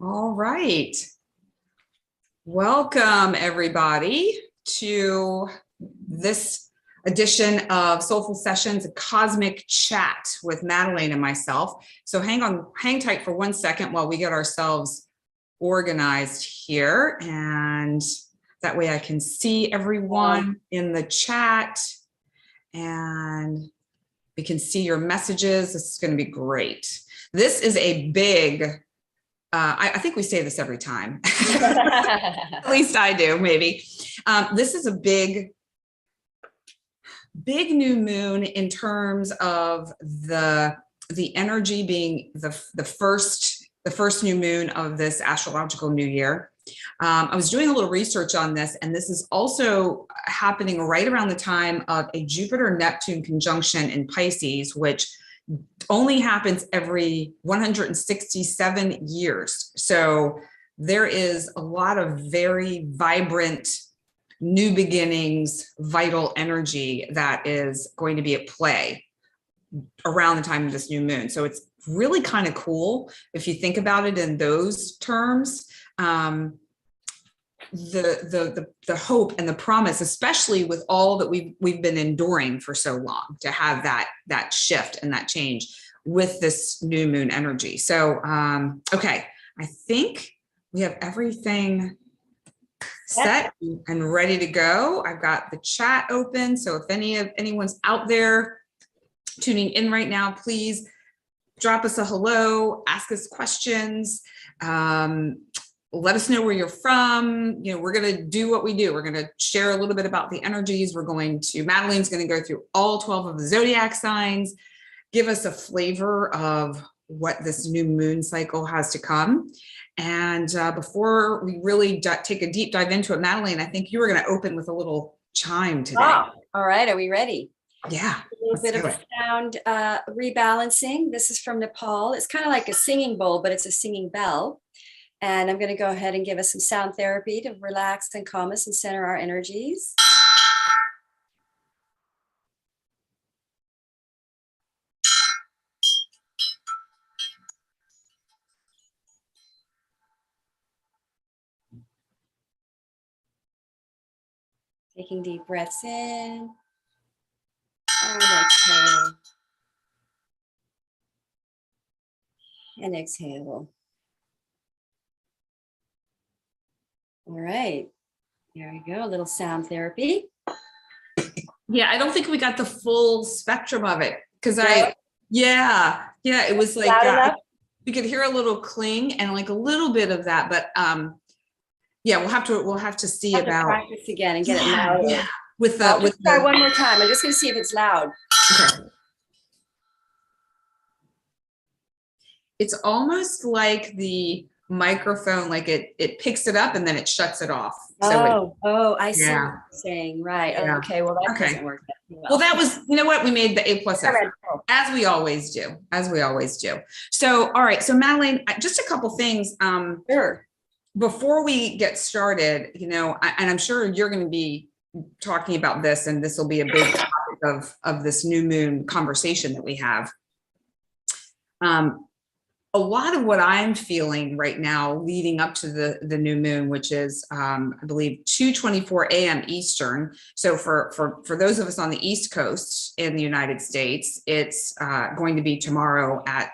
All right. Welcome, everybody, to this edition of Soulful Sessions, a cosmic chat with Madelaine and myself. So hang tight for 1 second while we get ourselves organized here. And that way I can see everyone in the chat and we can see your messages. This is going to be great. This is a big I think we say this every time. At least I do, maybe. This is a big new moon in terms of the energy being the first new moon of this astrological new year. I was doing a little research on this, and this is also happening right around the time of a Jupiter-Neptune conjunction in Pisces, which only happens every 167 years. So there is a lot of very vibrant new beginnings, vital energy that is going to be at play around the time of this new moon. So it's really kind of cool if you think about it in those terms. The hope and the promise, especially with all that we've been enduring for so long, to have that shift and that change with this new moon energy. So okay, I think we have everything set and ready to go. I've got the chat open, so if anyone's out there tuning in right now, please drop us a hello, ask us questions. Let us know where you're from. You know, we're going to do what we do. We're going to share a little bit about the energies. Madelaine's going to go through all 12 of the zodiac signs, give us a flavor of what this new moon cycle has to come. And before we really take a deep dive into it, Madelaine, I think you were going to open with a little chime today. Oh, all right. Are we ready? Yeah. A little bit of a sound rebalancing. This is from Nepal. It's kind of like a singing bowl, but it's a singing bell. And I'm going to go ahead and give us some sound therapy to relax and calm us and center our energies. Taking deep breaths in and exhale. And exhale. All right, there we go, a little sound therapy. Yeah, I don't think we got the full spectrum of it because it was like we could hear a little cling and like a little bit of that, but yeah, we'll have to see about practice again and get it louder. Yeah, try one more time. I'm just going to see if it's loud. Okay. It's almost like the microphone, like it picks it up and then it shuts it off. So I see what you're saying. Right. Yeah. Okay. Well, that doesn't work that well. Well, that was, you know what? We made the A+ effort, as we always do. So, all right. So Madelaine, just a couple things. Sure. Before we get started, you know, and I'm sure you're going to be talking about this, and this will be a big topic of this new moon conversation that we have. A lot of what I'm feeling right now leading up to the new moon, which is, I believe, 2:24 a.m. Eastern. So for those of us on the East Coast in the United States, it's going to be tomorrow at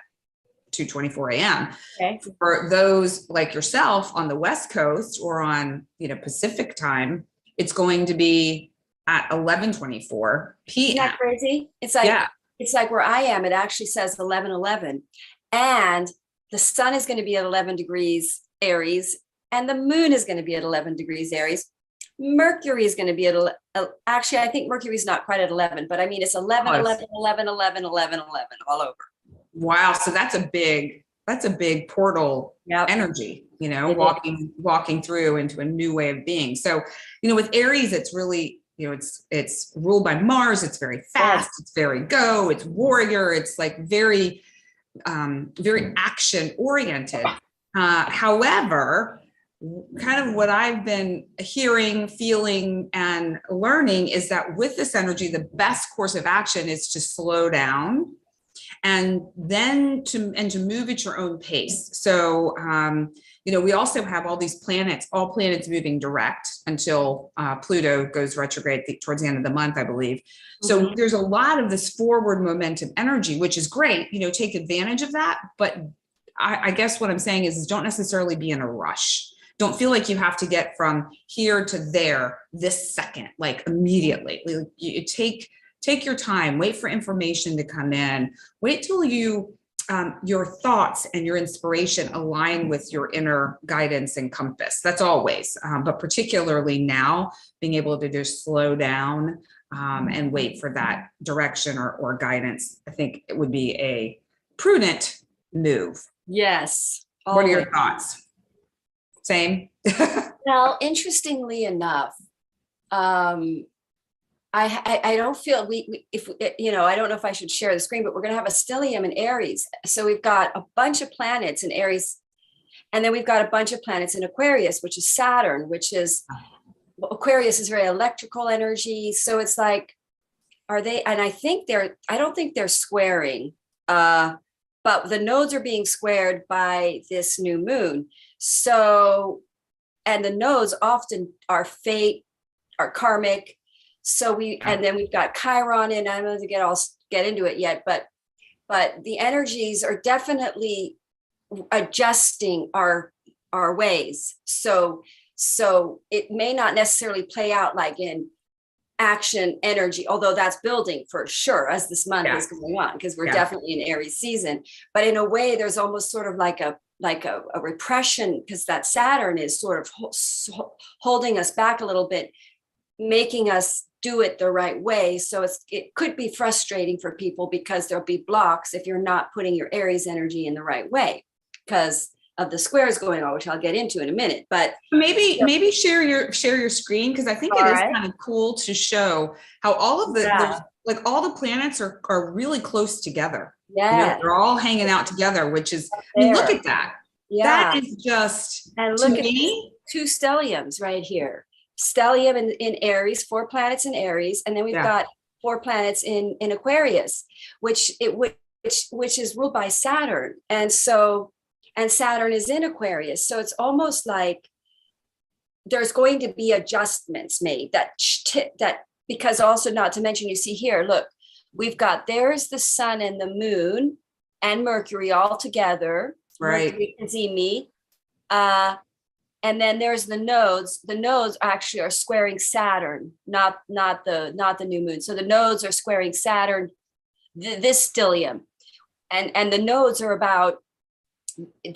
2:24 a.m. Okay. For those like yourself on the West Coast or on, you know, Pacific time, it's going to be at 11:24 p.m. Isn't that crazy? It's like where I am, it actually says 11:11. And the sun is going to be at 11 degrees Aries, and the moon is going to be at 11 degrees Aries. Mercury is going to be at, actually, I think Mercury is not quite at 11, but I mean, it's 11, 11, 11, 11, 11, 11, all over. Wow. So that's a big portal energy, you know, walking through into a new way of being. So, you know, with Aries, it's really, you know, it's ruled by Mars. It's very fast. It's very it's warrior. It's like very action oriented. However, kind of what I've been hearing, feeling, and learning is that with this energy, the best course of action is to slow down and then to move at your own pace. So, we also have all these planets, all planets moving direct until Pluto goes retrograde towards the end of the month, I believe. So there's a lot of this forward momentum energy, which is great, take advantage of that. But I guess what I'm saying is don't necessarily be in a rush. Don't feel like you have to get from here to there this second, like immediately. You take your time, wait for information to come in, wait till your thoughts and your inspiration align with your inner guidance and compass. That's always, but particularly now, being able to just slow down and wait for that direction or guidance, I think it would be a prudent move. Yes. What are your thoughts? Same? Well, interestingly enough, I don't feel I don't know if I should share the screen, but we're going to have a stellium in Aries. So we've got a bunch of planets in Aries, and then we've got a bunch of planets in Aquarius, which is Saturn, Aquarius is very electrical energy. So it's like, are they, and I don't think they're squaring, but the nodes are being squared by this new moon. So, and the nodes often are fate, are karmic. So and then we've got Chiron in. I don't know to get into it yet, but the energies are definitely adjusting our ways. So it may not necessarily play out like in action energy, although that's building for sure as this month is going on, because we're definitely in Aries season. But in a way, there's almost sort of like a repression, because that Saturn is sort of holding us back a little bit, making us do it the right way. So it could be frustrating for people because there'll be blocks if you're not putting your Aries energy in the right way because of the squares going on, which I'll get into in a minute. But maybe share your screen, because I think it is kind of cool to show how all of all the planets are really close together. Yeah, they're all hanging out together, which is, look at that. Yeah, that is just, and look at two stelliums right here. Stellium in Aries, 4 planets in Aries, and then we've got 4 planets in Aquarius, which is ruled by Saturn, and Saturn is in Aquarius. So it's almost like there's going to be adjustments made that because also, not to mention, you see here, look, we've got, there's the sun and the moon and Mercury all together. Right. Mercury can see me. And then there's the nodes. The nodes actually are squaring Saturn, not the new moon. So the nodes are squaring Saturn, this stellium. And the nodes are about,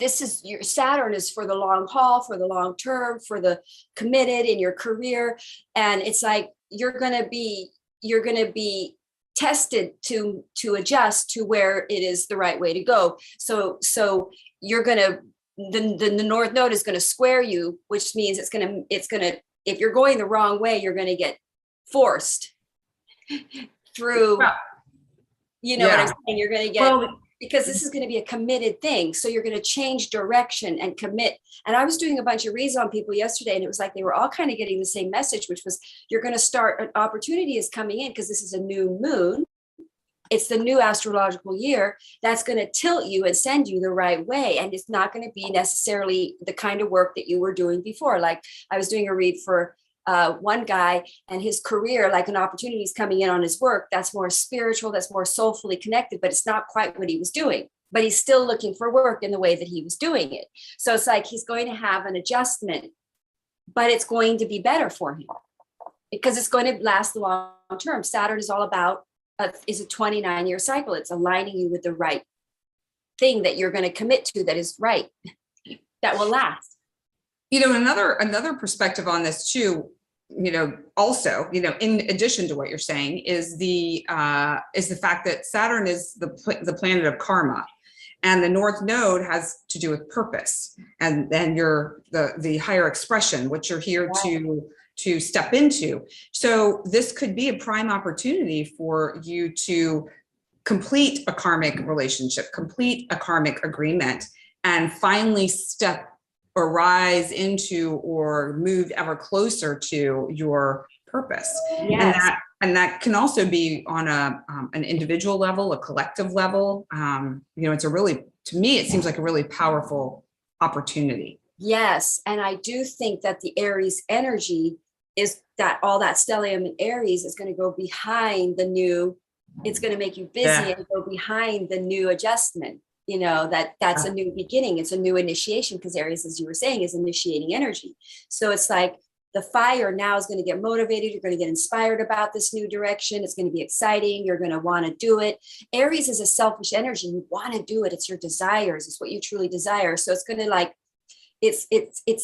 your Saturn is for the long haul, for the long term, for the committed in your career. And it's like, you're going to be tested to adjust to where it is the right way to go. So you're going to, the North Node is going to square you, which means it's going to, if you're going the wrong way, you're going to get forced through, what I'm saying? You're going to get, because this is going to be a committed thing. So you're going to change direction and commit. And I was doing a bunch of reads on people yesterday, and it was like they were all kind of getting the same message, which was, you're going to start, an opportunity is coming in because this is a new moon. It's the new astrological year that's going to tilt you and send you the right way. And it's not going to be necessarily the kind of work that you were doing before. Like I was doing a read for one guy, and his career, like an opportunity is coming in on his work. That's more spiritual, that's more soulfully connected, but it's not quite what he was doing. But he's still looking for work in the way that he was doing it. So it's like he's going to have an adjustment, but it's going to be better for him because it's going to last the long term. Saturn is all about, is a 29-year cycle. It's aligning you with the right thing that you're going to commit to, that is right, that will last. Another perspective on this too, also, in addition to what you're saying, is the fact that Saturn is the planet of karma, and the North Node has to do with purpose, and then you're the higher expression, which you're here to step into. So this could be a prime opportunity for you to complete a karmic relationship, complete a karmic agreement, and finally step or rise into or move ever closer to your purpose. Yes. And that can also be on an individual level, a collective level. It's a really, to me, it seems like a really powerful opportunity. Yes. And I do think that the Aries energy is that all that stellium in Aries is going to go behind the new, it's going to make you busy and go behind the new adjustment. That's a new beginning. It's a new initiation, because Aries, as you were saying, is initiating energy. So it's like the fire now is going to get motivated. You're going to get inspired about this new direction. It's going to be exciting. You're going to want to do it. Aries is a selfish energy. You want to do it. It's your desires. It's what you truly desire. So it's going to like, it's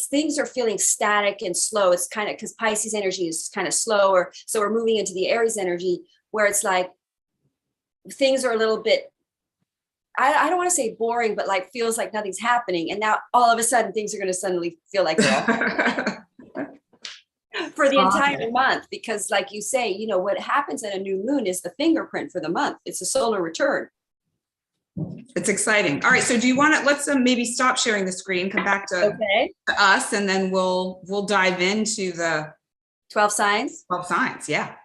things are feeling static and slow. It's kind of because Pisces energy is kind of slower. So we're moving into the Aries energy where it's like things are a little bit, I don't want to say boring, but like feels like nothing's happening. And now all of a sudden things are going to suddenly feel like they're for the entire month. Because like you say, what happens at a new moon is the fingerprint for the month. It's a solar return. It's exciting. All right. So do you want to, let's maybe stop sharing the screen, come back to us, and then we'll dive into the 12 signs. 12 signs. Yeah.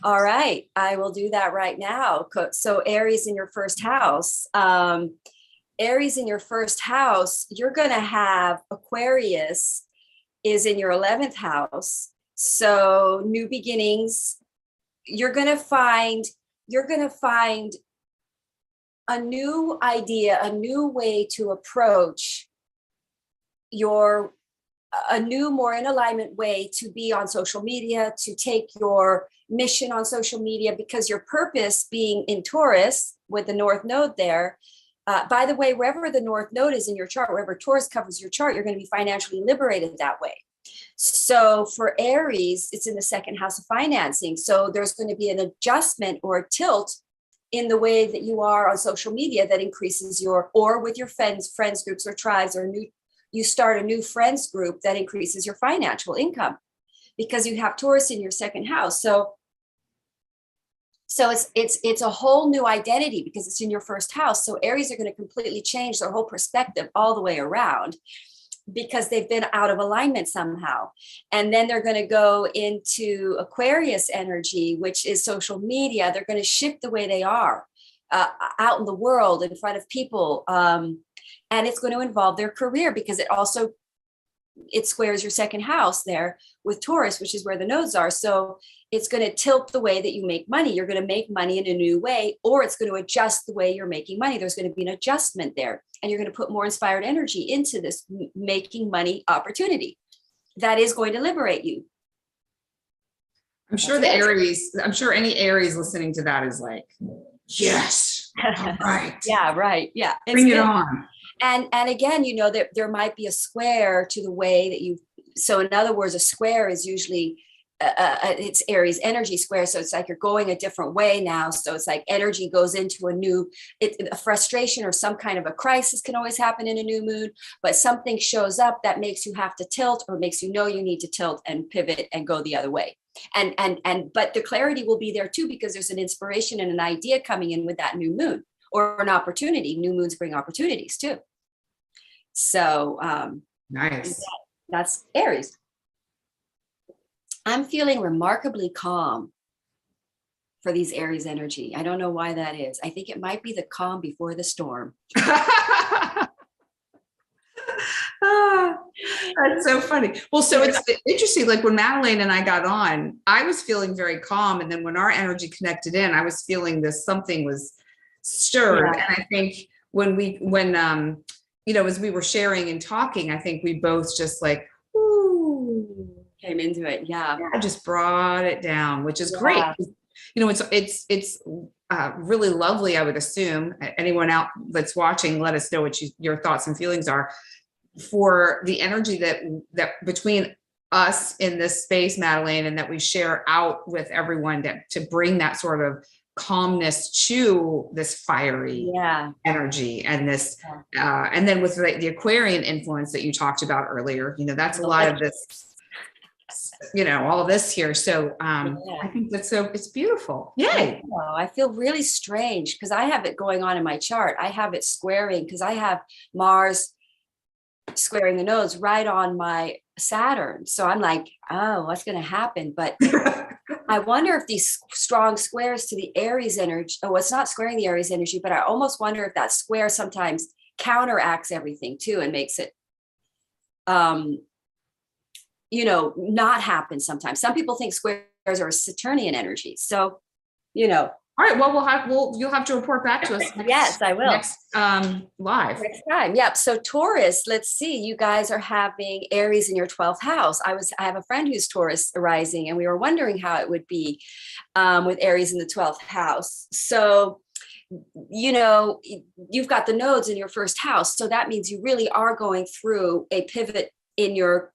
All right. I will do that right now. So Aries in your first house, Aries in your first house, you're going to have Aquarius is in your 11th house. So new beginnings, you're going to find a new idea, a new way to approach a new, more in alignment way to be on social media, to take your mission on social media, because your purpose being in Taurus with the North Node there. By the way, wherever the North Node is in your chart, wherever Taurus covers your chart, you're going to be financially liberated that way. So for Aries, it's in the second house of financing. So there's going to be an adjustment or a tilt in the way that you are on social media that increases or with your friends groups or tribes, or you start a new friends group that increases your financial income, because you have Taurus in your second house. So it's a whole new identity because it's in your first house. So Aries are going to completely change their whole perspective all the way around, because they've been out of alignment somehow. And then they're going to go into Aquarius energy, which is social media. They're going to shift the way they are out in the world, in front of people. And it's going to involve their career, because it squares your second house there with Taurus, which is where the nodes are. So it's going to tilt the way that you make money. You're going to make money in a new way, or it's going to adjust the way you're making money. There's going to be an adjustment there, and you're going to put more inspired energy into this making money opportunity that is going to liberate you. I'm sure any Aries listening to that is like, yes, all right. Yeah, right. Yeah. Bring it on. And again, there might be a square to the way that so in other words, a square is usually it's Aries energy square. So it's like you're going a different way now. So it's like energy goes into a frustration or some kind of a crisis can always happen in a new moon, but something shows up that makes you have to tilt, or makes you need to tilt and pivot and go the other way. But the clarity will be there too, because there's an inspiration and an idea coming in with that new moon, or an opportunity. New moons bring opportunities too. So nice. That's Aries. I'm feeling remarkably calm for these Aries energy. I don't know why that is. I think it might be the calm before the storm. That's so funny. Well, so it's interesting. Like when Madelaine and I got on, I was feeling very calm. And then when our energy connected in, I was feeling something was stirred. Yeah. And I think when as we were sharing and talking, I think we both just like, ooh, came into it. Yeah. I just brought it down, which is great. It's really lovely. I would assume anyone out that's watching, let us know what your thoughts and feelings are for the energy that between us in this space, Madelaine, and that we share out with everyone to bring that sort of calmness to this fiery energy and this, and then with the Aquarian influence that you talked about earlier, that's a lot of this, all of this here. So I think it's beautiful. Yay. I feel really strange because I have it going on in my chart. I have it squaring because I have Mars squaring the nodes right on my Saturn. So I'm like, oh, what's going to happen? But I wonder if these strong squares to the Aries energy, oh, it's not squaring the Aries energy, but I almost wonder if that square sometimes counteracts everything too and makes it, not happen sometimes. Some people think squares are Saturnian energy. So, All right. Well, you'll have to report back to us. Yes, I will. Next live. Next time. Yep. So Taurus, let's see, you guys are having Aries in your 12th house. I have a friend who's Taurus arising, and we were wondering how it would be with Aries in the 12th house. So, you've got the nodes in your first house. So that means you really are going through a pivot you're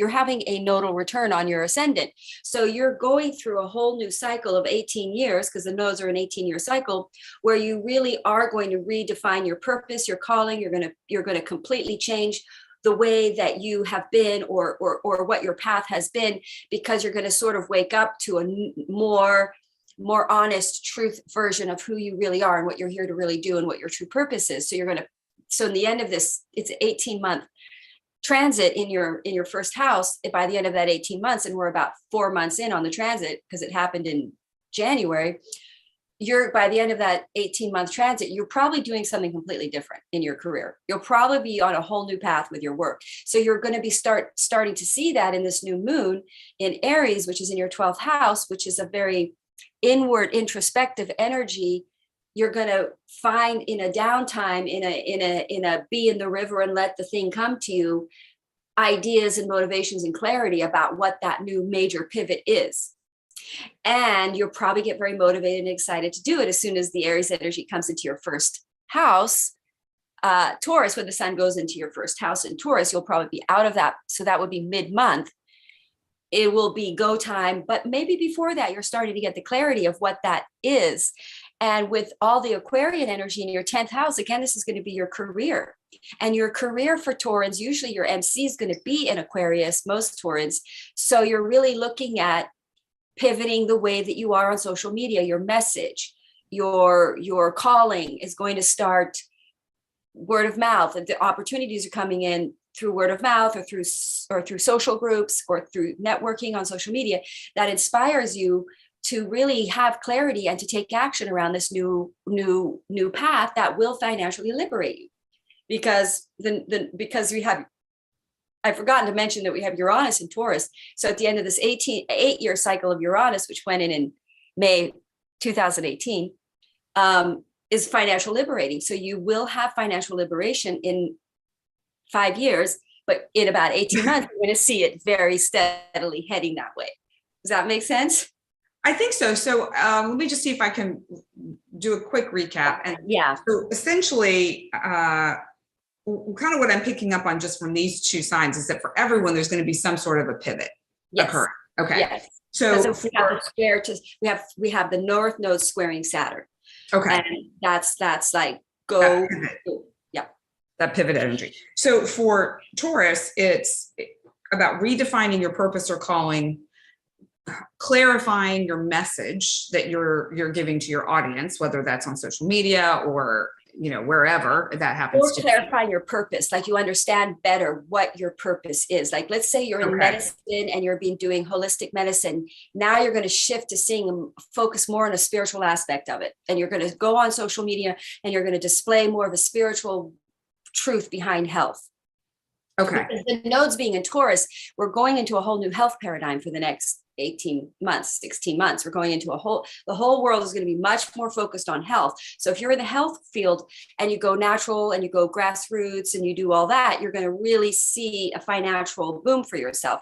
having a nodal return on your ascendant. So you're going through a whole new cycle of 18 years, because the nodes are an 18-year cycle, where you really are going to redefine your purpose, your calling. You're going to completely change the way that you have been or what your path has been, because you're going to sort of wake up to a more honest truth version of who you really are and what you're here to really do and what your true purpose is. So in the end of this, it's an 18-month transit in your first house. By the end of that 18 months, and we're about 4 months in on the transit because it happened in January, by the end of that 18-month transit, you're probably doing something completely different in your career. You'll probably be on a whole new path with your work. So you're going to be starting to see that in this new moon in Aries, which is in your 12th house, which is a very inward, introspective energy. You're going to find in a downtime, in a be in the river and let the thing come to you, ideas and motivations and clarity about what that new major pivot is. And you'll probably get very motivated and excited to do it as soon as the Aries energy comes into your first house. Taurus, when the sun goes into your first house in Taurus, you'll probably be out of that. So that would be mid-month. It will be go time, but maybe before that, you're starting to get the clarity of what that is. And with all the Aquarian energy in your 10th house, again, this is going to be your career. And your career for Taurans, usually your MC is going to be in Aquarius, most Taurans. So you're really looking at pivoting the way that you are on social media, your message, your calling is going to start word of mouth. And the opportunities are coming in through word of mouth or through social groups or through networking on social media that inspires you to really have clarity and to take action around this new path that will financially liberate you. Because I've forgotten to mention that we have Uranus and Taurus. So at the end of this 8-year cycle of Uranus, which went in May 2018, is financial liberating. So you will have financial liberation in 5 years, but in about 18 months, you're going to see it very steadily heading that way. Does that make sense? I think so. So let me just see if I can do a quick recap. And yeah. So essentially, kind of what I'm picking up on just from these two signs is that for everyone, there's going to be some sort of a pivot occurring. Okay. Yes. So we have the North Node squaring Saturn. Okay. And that's like go. That pivot energy. So for Taurus, it's about redefining your purpose or calling, clarifying your message that you're giving to your audience, whether that's on social media or wherever that happens. Or clarifying your purpose, like you understand better what your purpose is. Like, let's say you're in medicine and you're doing holistic medicine. Now you're going to shift to focus more on a spiritual aspect of it. And you're going to go on social media and you're going to display more of a spiritual truth behind health. Okay. Because the nodes being in Taurus, we're going into a whole new health paradigm for the next 18 months, 16 months. We're going into the whole world is going to be much more focused on health. So if you're in the health field and you go natural and you go grassroots and you do all that, you're going to really see a financial boom for yourself,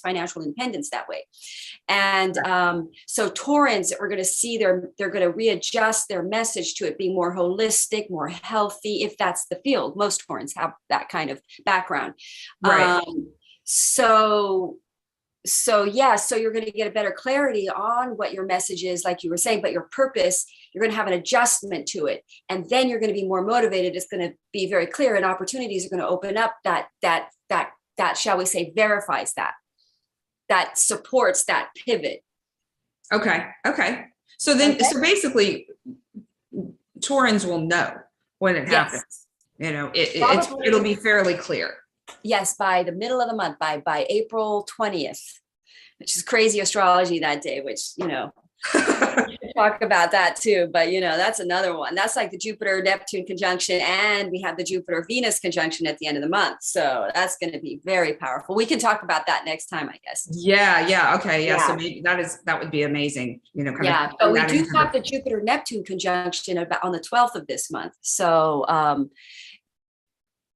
financial independence that way. And so Taurans are going to see they're going to readjust their message to it being more holistic, more healthy, if that's the field. Most Taurans have that kind of background. Right. So you're going to get a better clarity on what your message is, like you were saying, but your purpose, you're going to have an adjustment to it. And then you're going to be more motivated. It's going to be very clear, and opportunities are going to open up that shall we say, verifies that supports that pivot. Okay. So basically Taurans will know when it happens. It'll be fairly clear. Yes, by the middle of the month, by April 20th, which is crazy astrology that day, which, you know, we can talk about that too. But, you know, that's another one. That's like the Jupiter Neptune conjunction. And we have the Jupiter Venus conjunction at the end of the month. So that's going to be very powerful. We can talk about that next time, I guess. Yeah. Yeah. Okay. Yeah. So maybe that would be amazing. You know, yeah. But we do have the Jupiter Neptune conjunction about on the 12th of this month. So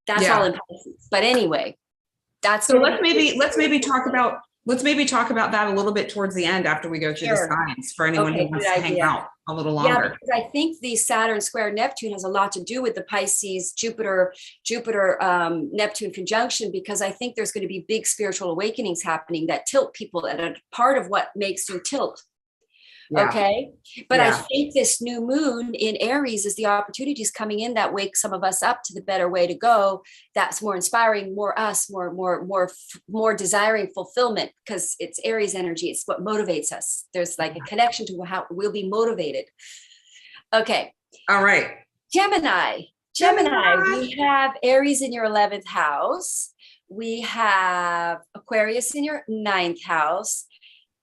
that's all in Pisces. But anyway, that's so let's maybe talk about that a little bit towards the end after we go through the signs for anyone who wants to hang out a little longer. Yeah, because I think the Saturn square Neptune has a lot to do with the Pisces Jupiter Neptune conjunction, because I think there's going to be big spiritual awakenings happening that tilt people, and a part of what makes you tilt. Yeah. Okay. But I think this new moon in Aries is the opportunities coming in that wake some of us up to the better way to go. That's more inspiring, more us, more desiring fulfillment, because it's Aries energy. It's what motivates us. There's like a connection to how we'll be motivated. Okay. All right. Gemini, we have Aries in your 11th house. We have Aquarius in your 9th house.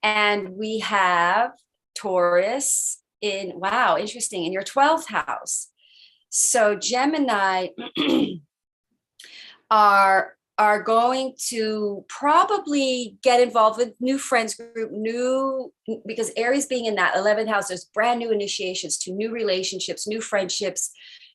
And we have Taurus in, interesting, in your 12th house. So Gemini are going to probably get involved with new friends group, because Aries being in that 11th house, there's brand new initiations to new relationships, new friendships,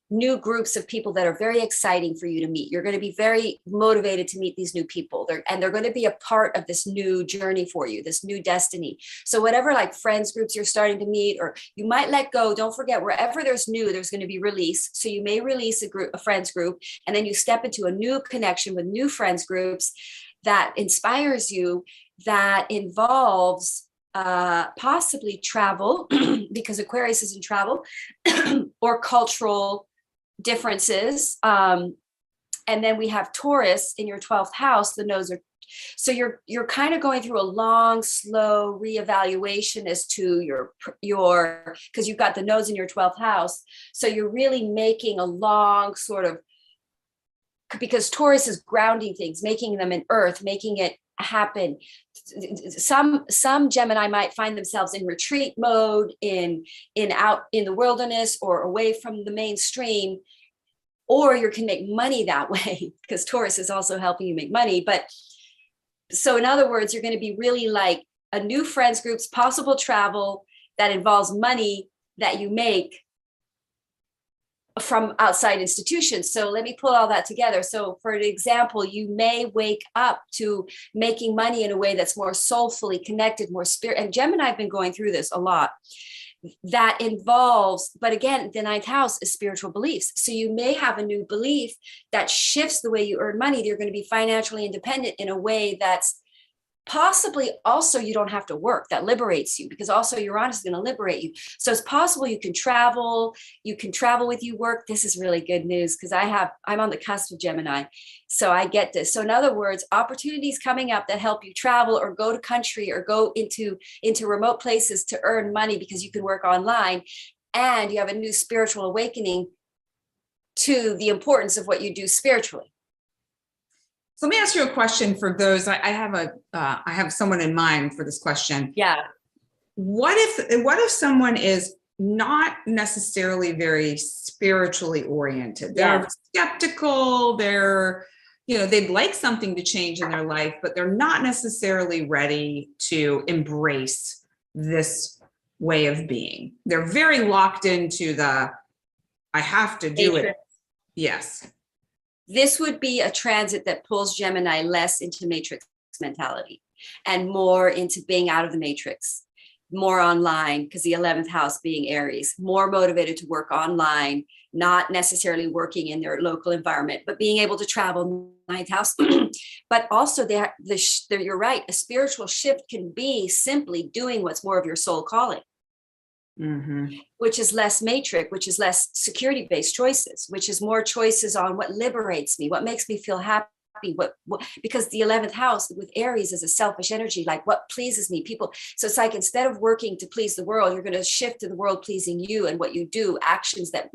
new groups of people that are very exciting for you to meet. You're going to be very motivated to meet these new people. They're going to be a part of this new journey for you, this new destiny. So whatever like friends groups you're starting to meet, or you might let go, don't forget, wherever there's new, there's going to be release. So you may release a friends group, and then you step into a new connection with new friends groups that inspires you, that involves possibly travel, because Aquarius is in travel, or cultural differences. And then we have Taurus in your 12th house. The nodes are, so you're kind of going through a long, slow reevaluation as to your, because you've got the nodes in your 12th house. So you're really making a long sort of, because Taurus is grounding things, making them in earth, making it happen. Some Gemini might find themselves in retreat mode, out in the wilderness or away from the mainstream, or you can make money that way, because Taurus is also helping you make money. But so in other words, you're going to be really like a new friends groups, possible travel that involves money that you make from outside institutions. So let me pull all that together. So for an example, you may wake up to making money in a way that's more soulfully connected, more spirit. And Gemini, I've been going through this a lot. That involves, but again, the 9th house is spiritual beliefs. So you may have a new belief that shifts the way you earn money. You're going to be financially independent in a way that's possibly also you don't have to work, that liberates you, because also Uranus is going to liberate you. So it's possible you can travel with you work. This is really good news, because I'm on the cusp of Gemini. So I get this. So in other words, opportunities coming up that help you travel or go to country or go into remote places to earn money, because you can work online, and you have a new spiritual awakening to the importance of what you do spiritually. So let me ask you a question for those. I have someone in mind for this question. Yeah. What if someone is not necessarily very spiritually oriented? They're skeptical. They'd like something to change in their life, but they're not necessarily ready to embrace this way of being. They're very locked into I have to do it. Yes. This would be a transit that pulls Gemini less into matrix mentality and more into being out of the matrix, more online, because the 11th house being Aries, more motivated to work online, not necessarily working in their local environment, but being able to travel, 9th house. But also you're right, a spiritual shift can be simply doing what's more of your soul calling. Mm-hmm. Which is less matrix, which is less security-based choices, which is more choices on what liberates me, what makes me feel happy, what because the 11th house with Aries is a selfish energy, like what pleases me, people. So it's like, instead of working to please the world, you're going to shift to the world pleasing you, and what you do, actions that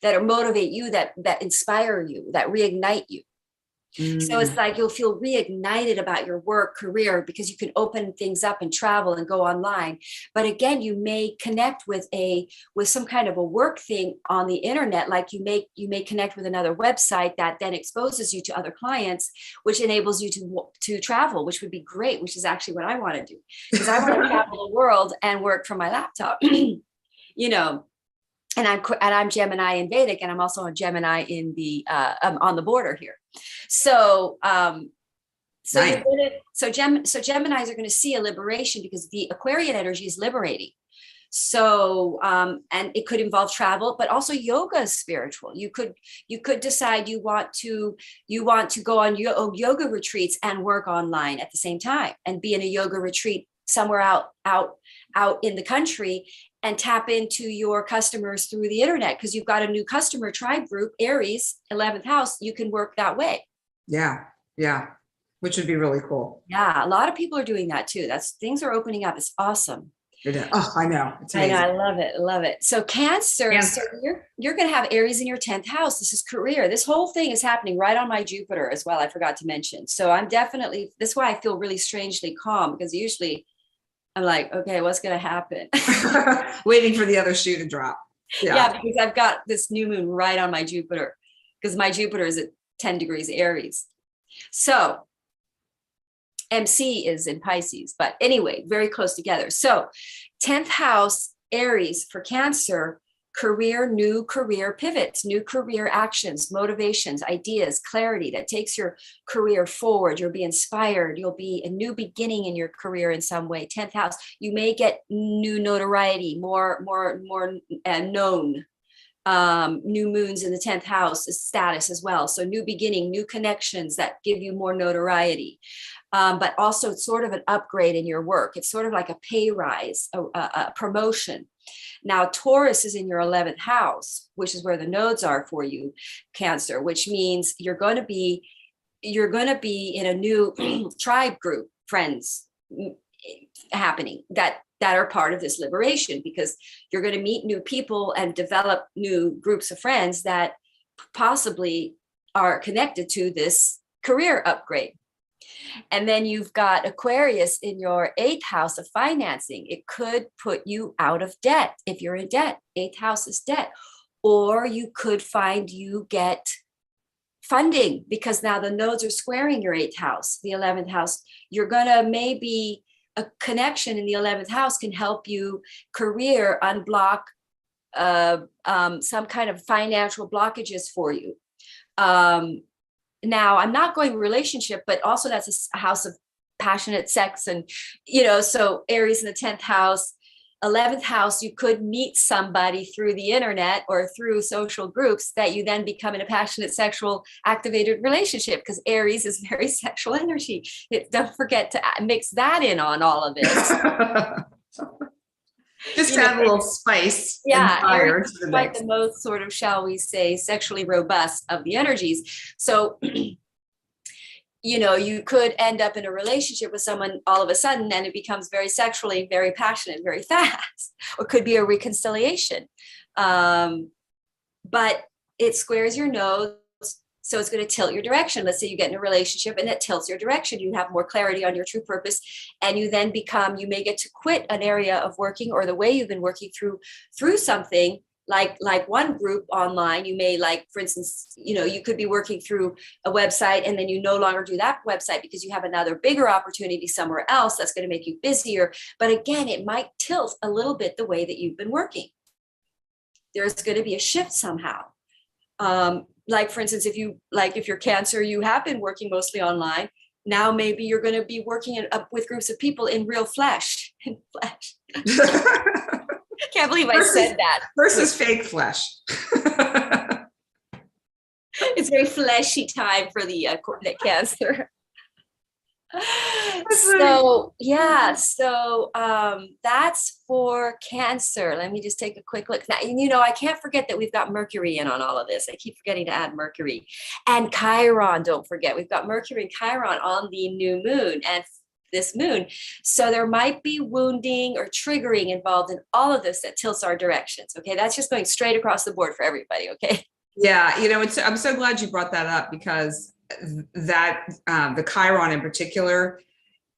motivate you, that inspire you, that reignite you. So it's like you'll feel reignited about your work career because you can open things up and travel and go online. But again, you may connect with some kind of a work thing on the internet, like you may connect with another website that then exposes you to other clients, which enables you to travel, which would be great, which is actually what I want to do, because I want to travel the world and work from my laptop. You know, and I'm Gemini in Vedic, and I'm also a Gemini in the on the border here. So Right. Geminis are going to see a liberation because the Aquarian energy is liberating. So and it could involve travel, but also yoga is spiritual. You could decide you want to go on yoga retreats and work online at the same time, and be in a yoga retreat somewhere out in the country, and tap into your customers through the internet, because you've got a new customer tribe group, Aries, 11th house. You can work that way. Yeah. Yeah. Which would be really cool. Yeah. A lot of people are doing that too. Things are opening up. It's awesome. Oh, I know. It's amazing. I know. I love it. I love it. So Cancer, so you're going to have Aries in your 10th house. This is career. This whole thing is happening right on my Jupiter as well. I forgot to mention. So this is why I feel really strangely calm, because usually I'm like, okay, what's going to happen? Waiting for the other shoe to drop. Yeah, because I've got this new moon right on my Jupiter, because my Jupiter is at 10 degrees Aries. So MC is in Pisces, but anyway, very close together. So 10th house, Aries for Cancer, new career pivots, new career actions, motivations, ideas, clarity that takes your career forward. You'll be inspired. You'll be a new beginning in your career in some way. 10th house, you may get new notoriety, more known. New moons in the 10th house is status as well. So new beginning, new connections that give you more notoriety. But also it's sort of an upgrade in your work. It's sort of like a pay rise, a promotion. Now, Taurus is in your 11th house, which is where the nodes are for you, Cancer, which means you're going to be in a new tribe group, friends happening that are part of this liberation, because you're going to meet new people and develop new groups of friends that possibly are connected to this career upgrade. And then you've got Aquarius in your 8th house of financing. It could put you out of debt if you're in debt. 8th house is debt. Or you could find you get funding, because now the nodes are squaring your 8th house, the 11th house. You're going to maybe a connection in the 11th house can help you career unblock some kind of financial blockages for you. Now, I'm not going relationship, but also that's a house of passionate sex. And, so Aries in the 10th house, 11th house, you could meet somebody through the internet or through social groups that you then become in a passionate, sexual, activated relationship, because Aries is very sexual energy. Don't forget to mix that in on all of it. Just add a little spice and fire to the mix. Quite the most sort of, shall we say, sexually robust of the energies. So, you could end up in a relationship with someone all of a sudden, and it becomes very sexually, very passionate, very fast, or could be a reconciliation. But it squares your nose. So it's going to tilt your direction. Let's say you get in a relationship and it tilts your direction. You have more clarity on your true purpose, and you then you may get to quit an area of working or the way you've been working through something like one group online. You may, like, for instance, you could be working through a website, and then you no longer do that website because you have another bigger opportunity somewhere else that's going to make you busier. But again, it might tilt a little bit the way that you've been working. There's going to be a shift somehow. Like, for instance, if you're Cancer, you have been working mostly online. Now maybe you're going to be working with groups of people in real flesh. Can't believe I said that. Versus fake flesh. It's very fleshy time for the Cancer. So that's for Cancer. Let me just take a quick look. Now, I can't forget that we've got Mercury in on all of this. I keep forgetting to add Mercury and Chiron. Don't forget, we've got Mercury and Chiron on the new moon and this moon. So there might be wounding or triggering involved in all of this that tilts our directions. Okay. That's just going straight across the board for everybody. Okay. Yeah. I'm so glad you brought that up, because that the Chiron in particular,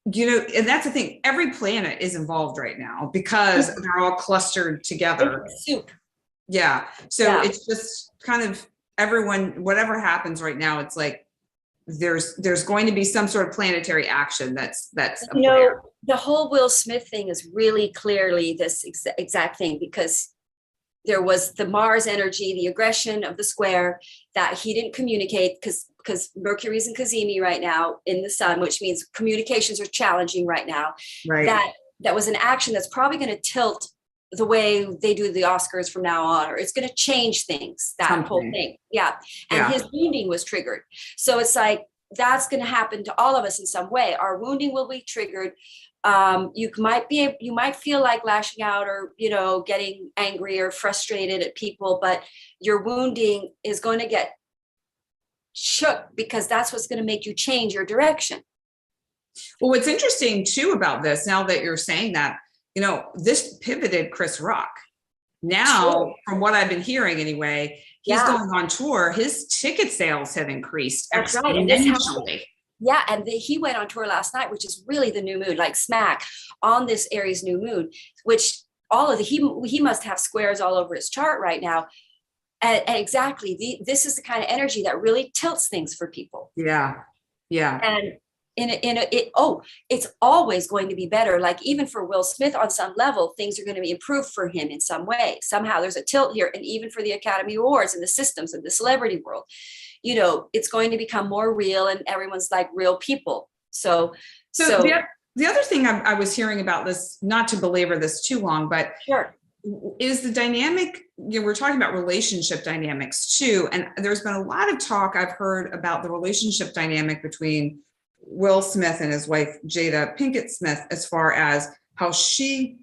and that's the thing, every planet is involved right now because they're all clustered together. Soup. Yeah. So it's just kind of everyone, whatever happens right now, it's like there's going to be some sort of planetary action that's the whole Will Smith thing is really clearly this exact thing, because there was the Mars energy, the aggression of the square that he didn't communicate because Mercury's in Cazimi right now in the sun, which means communications are challenging right now. Right. That was an action that's probably going to tilt the way they do the Oscars from now on, or it's going to change things, whole thing. Yeah. And his wounding was triggered. So it's like, that's going to happen to all of us in some way. Our wounding will be triggered. You might feel like lashing out or, getting angry or frustrated at people, but your wounding is going to get shook because that's what's going to make you change your direction. Well, what's interesting too about this, now that you're saying that, this pivoted Chris Rock. Now, from what I've been hearing anyway, he's going on tour. His ticket sales have increased exponentially. Yeah, and he went on tour last night, which is really the new moon, like smack on this Aries new moon, which he must have squares all over his chart right now. And exactly, this is the kind of energy that really tilts things for people. Yeah. And it's always going to be better. Like even for Will Smith, on some level, things are going to be improved for him in some way. Somehow there's a tilt here, and even for the Academy Awards and the systems and the celebrity world, it's going to become more real, and everyone's like real people. So the other thing I was hearing about this, not to belabor this too long, but sure, is the dynamic, we're talking about relationship dynamics too. And there's been a lot of talk I've heard about the relationship dynamic between Will Smith and his wife, Jada Pinkett Smith, as far as how she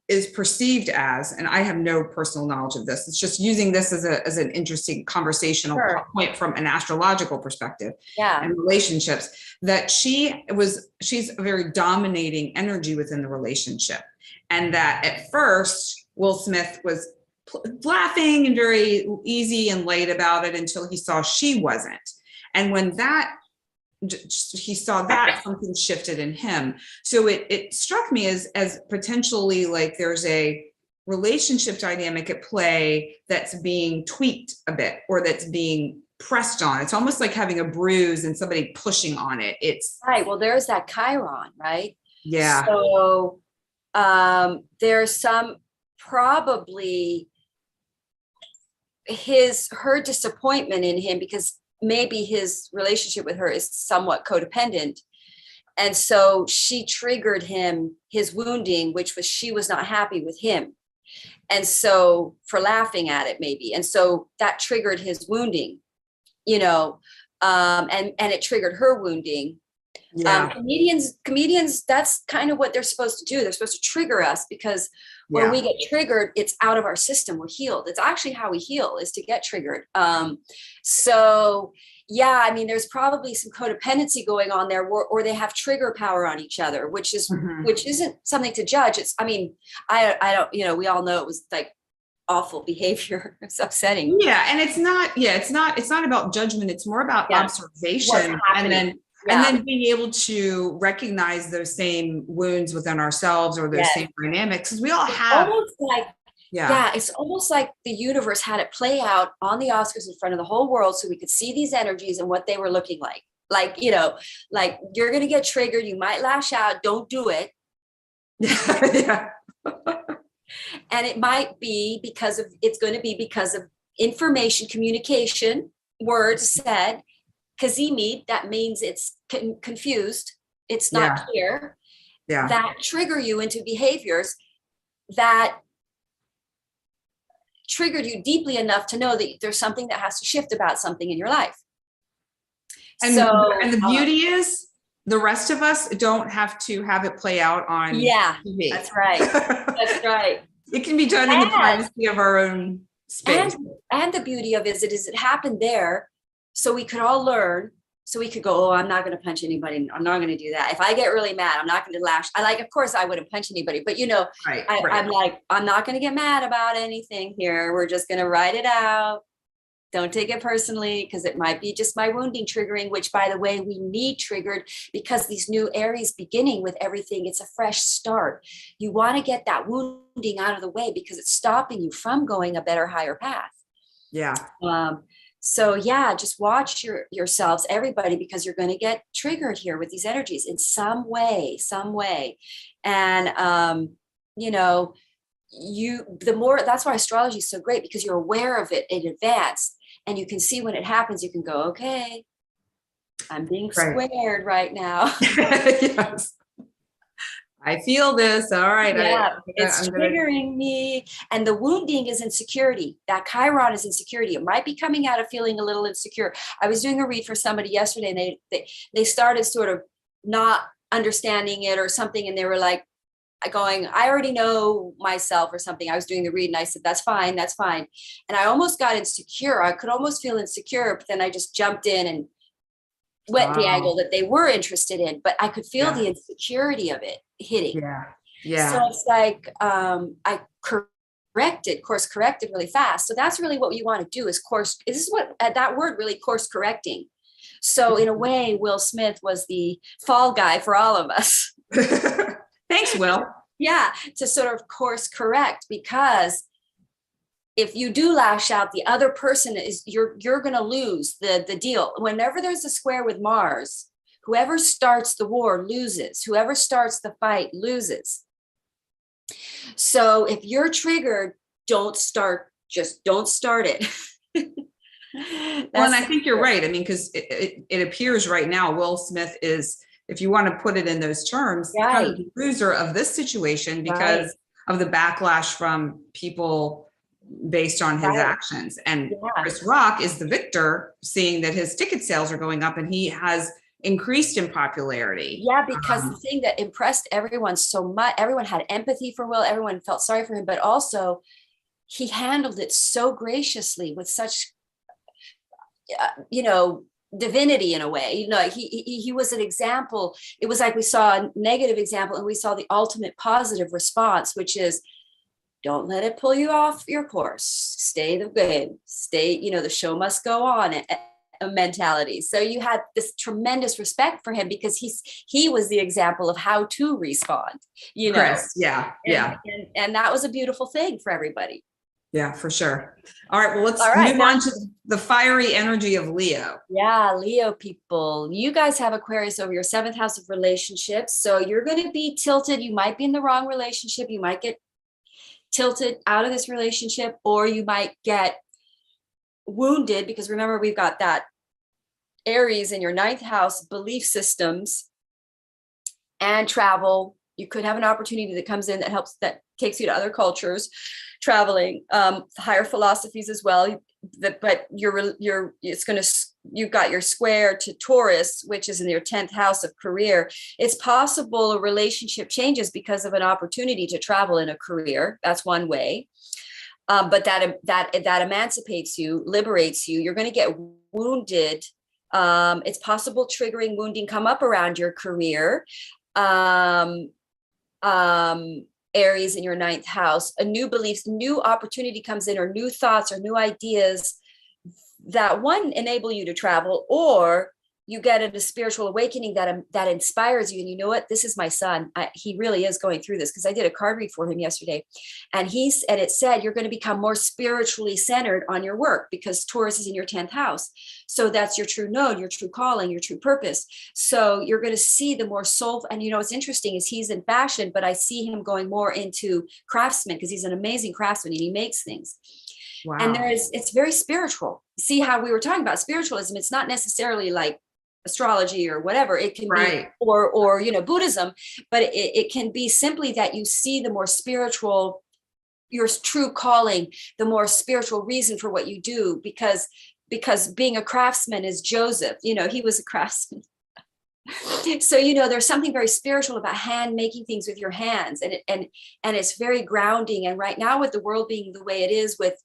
is perceived as, and I have no personal knowledge of this. It's just using this as an interesting conversational point from an astrological perspective and relationships, that she's a very dominating energy within the relationship. And that at first, Will Smith was laughing and very easy and light about it until he saw she wasn't. And when he saw that, something shifted in him. So it struck me as potentially like there's a relationship dynamic at play that's being tweaked a bit, or that's being pressed on. It's almost like having a bruise and somebody pushing on it. It's right. Well, there's that Chiron, right? Yeah. So there's some probably her disappointment in him, because maybe his relationship with her is somewhat codependent. And so she triggered his wounding, which was she was not happy with him. And so for laughing at it maybe. And so that triggered his wounding, and it triggered her wounding. Yeah. Comedians, that's kind of what they're supposed to do. They're supposed to trigger us, because when we get triggered, it's out of our system. We're healed. It's actually how we heal, is to get triggered. There's probably some codependency going on there, or they have trigger power on each other, which isn't something to judge. I don't, we all know it was like awful behavior. It's upsetting. Yeah. And it's not about judgment. It's more about observation. And then being able to recognize those same wounds within ourselves, or those same dynamics, because we all have. It's almost like the universe had it play out on the Oscars in front of the whole world, so we could see these energies and what they were looking like. Like, like you're going to get triggered. You might lash out. Don't do it. And it might be because of information, communication, words said. Kazimi, that means it's confused. It's not clear. Yeah. That trigger you into behaviors that triggered you deeply enough to know that there's something that has to shift about something in your life. And the beauty is, the rest of us don't have to have it play out on TV. That's right. That's right. It can be done in the privacy of our own space. And the beauty of it is it happened there, so we could all learn. So we could go, I'm not going to punch anybody. I'm not going to do that. If I get really mad, I'm not going to lash. Of course I wouldn't punch anybody, but I'm like, I'm not going to get mad about anything here. We're just going to write it out. Don't take it personally, because it might be just my wounding triggering, which, by the way, we need triggered because these new Aries beginning with everything, it's a fresh start. You want to get that wounding out of the way because it's stopping you from going a better, higher path. Yeah. So yeah, just watch yourselves, everybody, because you're going to get triggered here with these energies in some way. And, you know, that's why astrology is so great, because you're aware of it in advance and you can see when it happens. You can go, okay, I'm being squared right now. Yes. I feel this. All right. Yeah, it's triggering me. And the wounding is insecurity. That Chiron is insecurity. It might be coming out of feeling a little insecure. I was doing a read for somebody yesterday, and they started sort of not understanding it or something. And they were like going, I already know myself or something. I was doing the read and I said, that's fine. That's fine. And I almost got insecure. I could almost feel insecure, but then I just jumped in and went the angle that they were interested in, but I could feel the insecurity of it hitting. Yeah. So it's like, I course corrected really fast. So that's really what you want to do is this is what that word really, course correcting. So in a way, Will Smith was the fall guy for all of us. Thanks, Will. Yeah. To sort of course correct, because if you do lash out, the other person you're going to lose the deal. Whenever there's a square with Mars, whoever starts the war loses. Whoever starts the fight loses. So if you're triggered, don't start it. Well, and I think you're right. I mean, because it appears right now, Will Smith is, if you want to put it in those terms, kind of the loser of this situation because of the backlash from people based on his actions. And Chris Rock is the victor, seeing that his ticket sales are going up and he has increased in popularity. Yeah, because the thing that impressed everyone so much, everyone had empathy for Will, everyone felt sorry for him, but also he handled it so graciously with such, divinity in a way. He was an example. It was like we saw a negative example and we saw the ultimate positive response, which is, don't let it pull you off your course. Stay the game. Stay, the show must go on mentality. So you had this tremendous respect for him because he was the example of how to respond, Chris, and that was a beautiful thing for everybody. Yeah, for sure. All right, well, let's move on to the fiery energy of Leo. Yeah, Leo people, you guys have Aquarius over your 7th house of relationships. So you're going to be tilted. You might be in the wrong relationship. You might get tilted out of this relationship, or you might get wounded because remember, we've got that Aries in your 9th house, belief systems and travel. You could have an opportunity that comes in that takes you to other cultures, traveling, higher philosophies as well. But you've got your square to Taurus, which is in your 10th house of career. It's possible a relationship changes because of an opportunity to travel in a career. That's one way. But that emancipates you, liberates you. You're going to get wounded. It's possible triggering wounding come up around your career. Aries in your 9th house, a new beliefs, new opportunity comes in, or new thoughts or new ideas that one enable you to travel, or you get a spiritual awakening that inspires you. And you know what? This is my son. He really is going through this because I did a card read for him yesterday. And it said, you're going to become more spiritually centered on your work because Taurus is in your 10th house. So that's your true node, your true calling, your true purpose. So you're going to see the more soulful. And what's interesting is he's in fashion, but I see him going more into craftsman because he's an amazing craftsman and he makes things. Wow. And it's very spiritual. See how we were talking about spiritualism. It's not necessarily like astrology or whatever. It can be, or Buddhism, but it can be simply that you see the more spiritual, your true calling, the more spiritual reason for what you do, because being a craftsman is Joseph, he was a craftsman. So, there's something very spiritual about making things with your hands, and it's very grounding. And right now, with the world being the way it is, with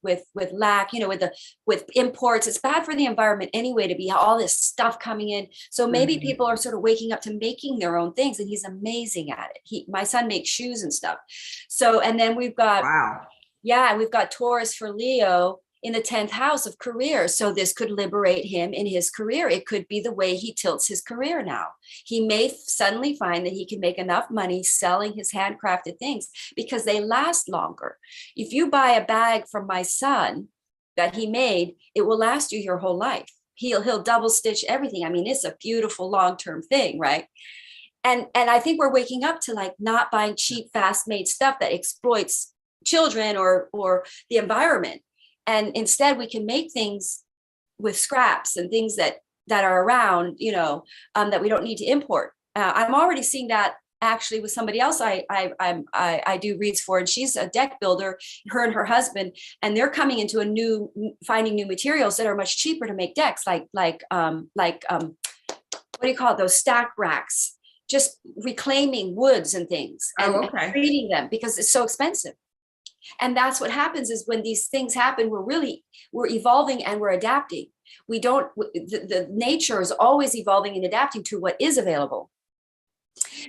lack, with imports, it's bad for the environment anyway to be all this stuff coming in. So maybe people are sort of waking up to making their own things, and he's amazing at it. My son makes shoes and stuff. So, and then we've got we've got Taurus for Leo. in the 10th house of career. So this could liberate him in his career. It could be the way he tilts his career now. He may suddenly find that he can make enough money selling his handcrafted things because they last longer. If you buy a bag from my son that he made, it will last you your whole life. He'll double stitch everything. I mean, it's a beautiful long-term thing, right? And I think we're waking up to like not buying cheap, fast-made stuff that exploits children or the environment. And instead we can make things with scraps and things that are around, that we don't need to import. I'm already seeing that actually with somebody else I do reads for, and she's a deck builder, her and her husband, and they're coming into finding new materials that are much cheaper to make decks, like what do you call it? Those stack racks, just reclaiming woods and things and treating them because it's so expensive. And that's what happens is when these things happen, we're evolving and we're adapting. The nature is always evolving and adapting to what is available.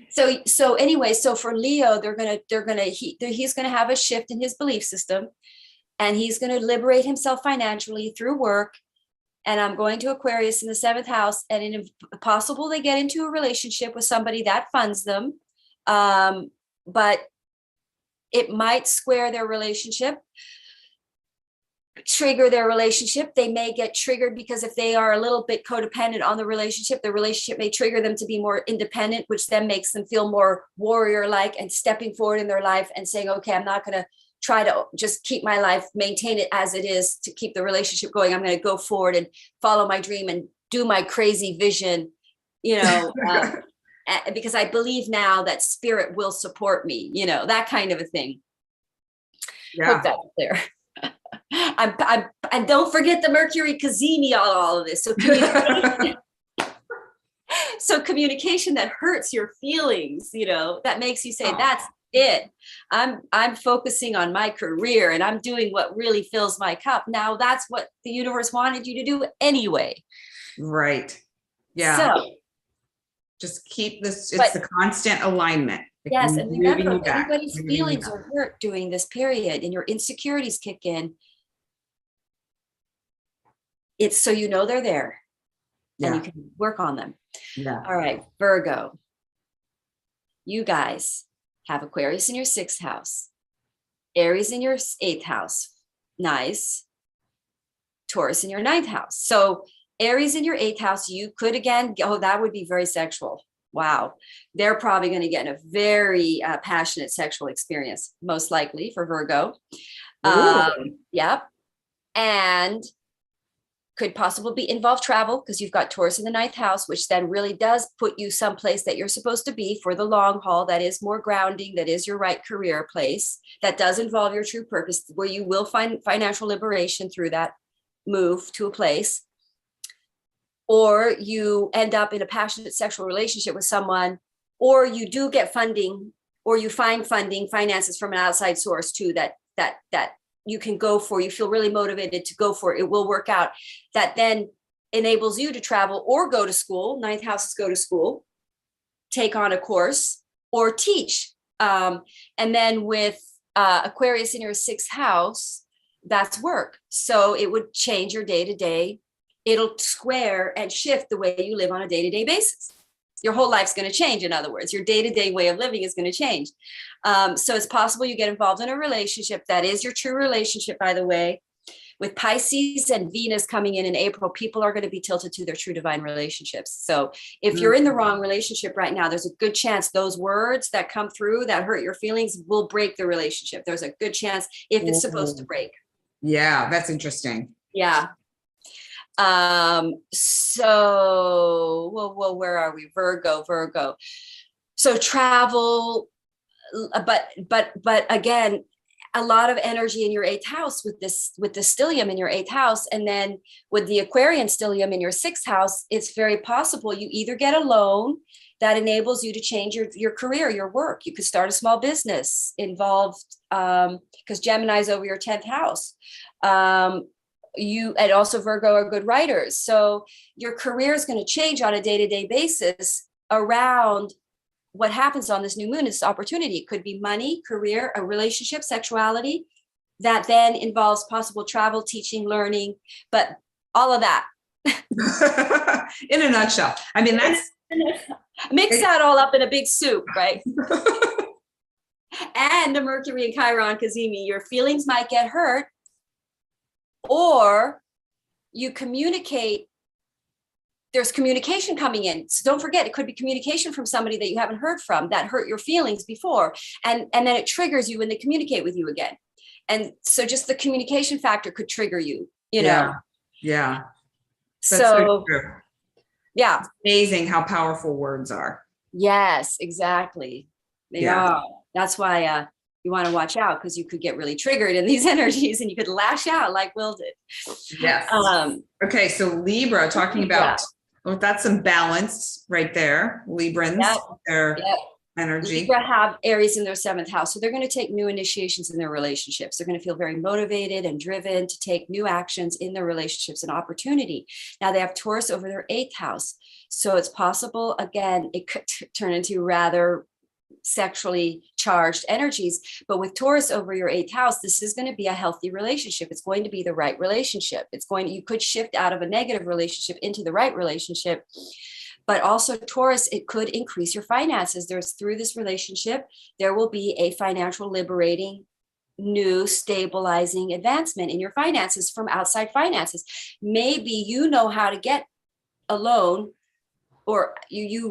So anyway, so for Leo, he's going to have a shift in his belief system, and he's going to liberate himself financially through work. And I'm going to Aquarius in the 7th house, and if possible, they get into a relationship with somebody that funds them. But it might square their relationship, trigger their relationship. They may get triggered because if they are a little bit codependent on the relationship may trigger them to be more independent, which then makes them feel more warrior-like and stepping forward in their life and saying, okay, I'm not going to try to just keep my life, maintain it as it is to keep the relationship going. I'm going to go forward and follow my dream and do my crazy vision, because I believe now that spirit will support me, that kind of a thing. Yeah. Hope that's clear. And don't forget the Mercury Cazimi on all of this. So communication that hurts your feelings, that makes you say, that's it. I'm focusing on my career and I'm doing what really fills my cup. Now that's what the universe wanted you to do anyway. Right. Yeah. So just keep this, it's the constant alignment. Yes. And remember, if anybody's feelings are hurt during this period and your insecurities kick in, it's so they're there and you can work on them. Yeah. All right, Virgo. You guys have Aquarius in your 6th house, Aries in your 8th house. Nice. Taurus in your 9th house. So Aries in your 8th house, you could again, that would be very sexual. Wow. They're probably going to get a very passionate sexual experience, most likely for Virgo. Yep. And could possibly involve travel because you've got Taurus in the 9th house, which then really does put you someplace that you're supposed to be for the long haul. That is more grounding. That is your right career place. That does involve your true purpose, where you will find financial liberation through that move to a place. Or you end up in a passionate sexual relationship with someone, or you do get funding, or you find finances from an outside source too, that you can go for, you feel really motivated to go for it. It will work out. That then enables you to travel or go to school. 9th houses go to school, take on a course or teach. And then with Aquarius in your 6th house, that's work. So it would change your day-to-day. It'll square and shift the way you live on a day-to-day basis. Your whole life's going to change. In other words, your day-to-day way of living is going to change. So it's possible you get involved in a relationship that is your true relationship, by the way. With Pisces and Venus coming in April, people are going to be tilted to their true divine relationships. So if you're in the wrong relationship right now, there's a good chance those words that come through that hurt your feelings will break the relationship. There's a good chance if it's supposed to break. Yeah, that's interesting. Yeah. So where are we? Virgo. So travel, but again, a lot of energy in your 8th house with the stellium in your 8th house. And then with the Aquarian stellium in your 6th house, it's very possible you either get a loan that enables you to change your career, your work. You could start a small business involved, because Gemini's over your 10th house. You and also Virgo are good writers. So your career is going to change on a day-to-day basis around what happens on this new moon. This opportunity. It could be money, career, a relationship, sexuality. that then involves possible travel, teaching, learning, but all of that. In a nutshell. I mean, that's mix that all up in a big soup, right? And the Mercury and Chiron Cazimi, your feelings might get hurt, or you communicate. There's communication coming in. So don't forget, it could be communication from somebody that you haven't heard from that hurt your feelings before. And then it triggers you when they communicate with you again. And so just the communication factor could trigger you, you know? Yeah. That's so true. Yeah. It's amazing how powerful words are. Yes, exactly. They are. That's why you want to watch out, because you could get really triggered in these energies and you could lash out like Will did. Yes. Okay. So Libra, talking about, well, that's some balance right there. Librans, their energy. Libra have Aries in their 7th house. So they're going to take new initiations in their relationships. They're going to feel very motivated and driven to take new actions in their relationships and opportunity. Now they have Taurus over their 8th house. So it's possible, again, it could turn into rather sexually charged energies. But with Taurus over your 8th house, this is going to be a healthy relationship. It's going to be the right relationship. You could shift out of a negative relationship into the right relationship. But also Taurus, it could increase your finances. Through this relationship, there will be a financial liberating, new stabilizing advancement in your finances from outside finances. Maybe you know how to get a loan, or you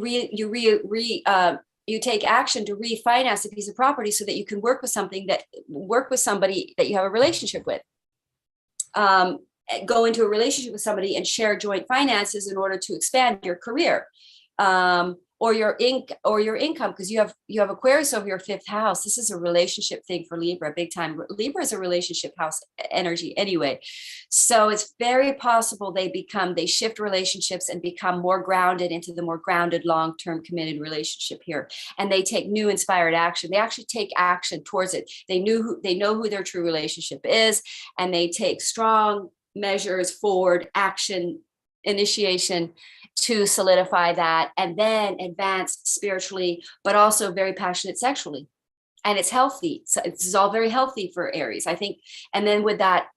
take action to refinance a piece of property so that you can work with somebody that you have a relationship with. Go into a relationship with somebody and share joint finances in order to expand your career, or your income, because you have Aquarius over your 5th house. This is a relationship thing for Libra, big time. Libra is a relationship house energy anyway. So it's very possible they shift relationships and become more grounded into the more grounded, long-term committed relationship here. And they take new inspired action. They actually take action towards it. They know who their true relationship is, and they take strong measures, forward action, initiation to solidify that, and then advance spiritually, but also very passionate sexually. And it's healthy. So this is all very healthy for Aries, I think. And then with that,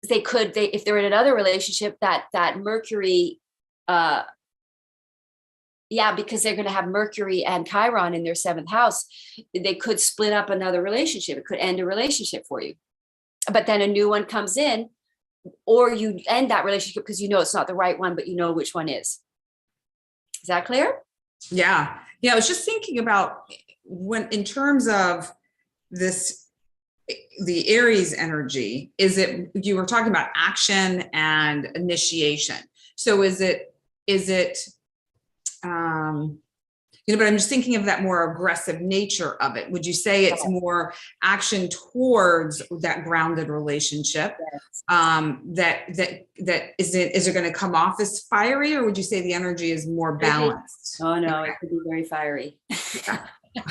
if they're in another relationship, that Mercury, because they're going to have Mercury and Chiron in their 7th house, they could split up another relationship. It could end a relationship for you. But then a new one comes in, or you end that relationship because you know it's not the right one, but you know which one is. Is that clear? Yeah. I was just thinking about when, in terms of this, the Aries energy, you were talking about action and initiation. So is it, but I'm just thinking of that more aggressive nature of it. Would you say it's more action towards that grounded relationship? That is it going to come off as fiery, or would you say the energy is more balanced? Oh no, it could be very fiery. We've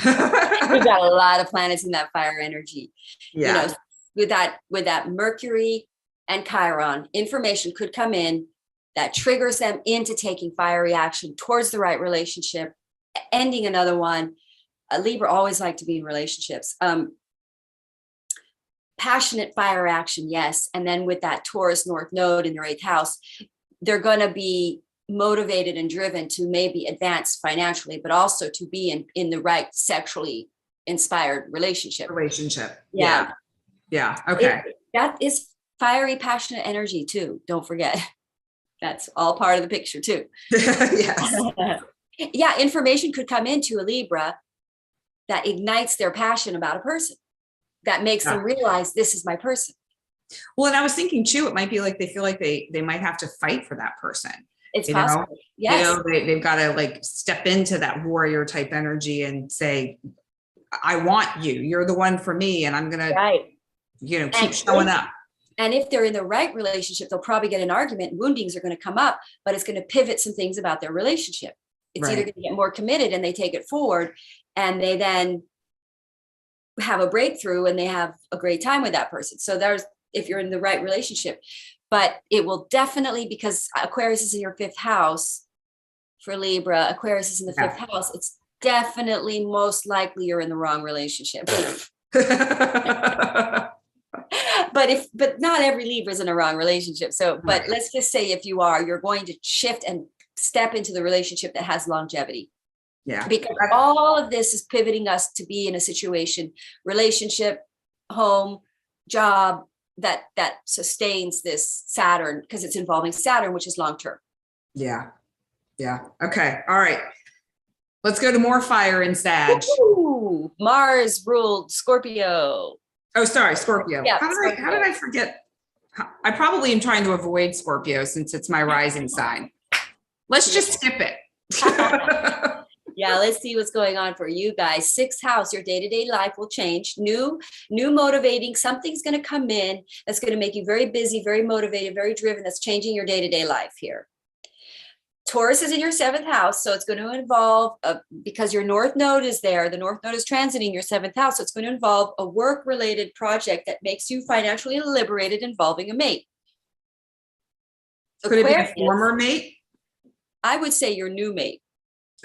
got a lot of planets in that fire energy. With that Mercury and Chiron, information could come in that triggers them into taking fiery action towards the right relationship, ending another one. Libra always like to be in relationships. Passionate fire action, yes. And then with that Taurus North Node in their 8th house, they're going to be motivated and driven to maybe advance financially, but also to be in the right sexually inspired relationship. Yeah. Okay. That is fiery, passionate energy too. Don't forget. That's all part of the picture too. Yes. Yeah, information could come into a Libra that ignites their passion about a person, that makes them realize this is my person. Well, and I was thinking too, it might be like they feel like they might have to fight for that person. It's possible. Yes. They've got to like step into that warrior type energy and say, I want you. You're the one for me, and I'm gonna keep showing up. And if they're in the right relationship, they'll probably get an argument. Woundings are going to come up, but it's going to pivot some things about their relationship. It's either going to get more committed and they take it forward, and they then have a breakthrough and they have a great time with that person. So if you're in the right relationship, but it will definitely, because Aquarius is in your 5th house for Libra, Aquarius is in the 5th house. It's definitely most likely you're in the wrong relationship. but not every Libra is in a wrong relationship. So, but let's just say if you are, you're going to shift and step into the relationship that has longevity. Yeah. Because all of this is pivoting us to be in a situation, relationship, home, job, that sustains this Saturn, because it's involving Saturn, which is long-term. Yeah. Yeah. Okay. All right. Let's go to more fire in Sag. Ooh, Mars ruled Scorpio. Oh, sorry, Scorpio. Yeah, How did I forget? I probably am trying to avoid Scorpio since it's my rising sign. Let's just skip it. Yeah, let's see what's going on for you guys. Sixth house, your day-to-day life will change. New motivating. Something's going to come in that's going to make you very busy, very motivated, very driven. That's changing your day-to-day life here. Taurus is in your seventh house, so it's going to involve, because your North Node is there, the North Node is transiting your seventh house, so it's going to involve a work-related project that makes you financially liberated involving a mate. Could it be a former mate? I would say your new mate.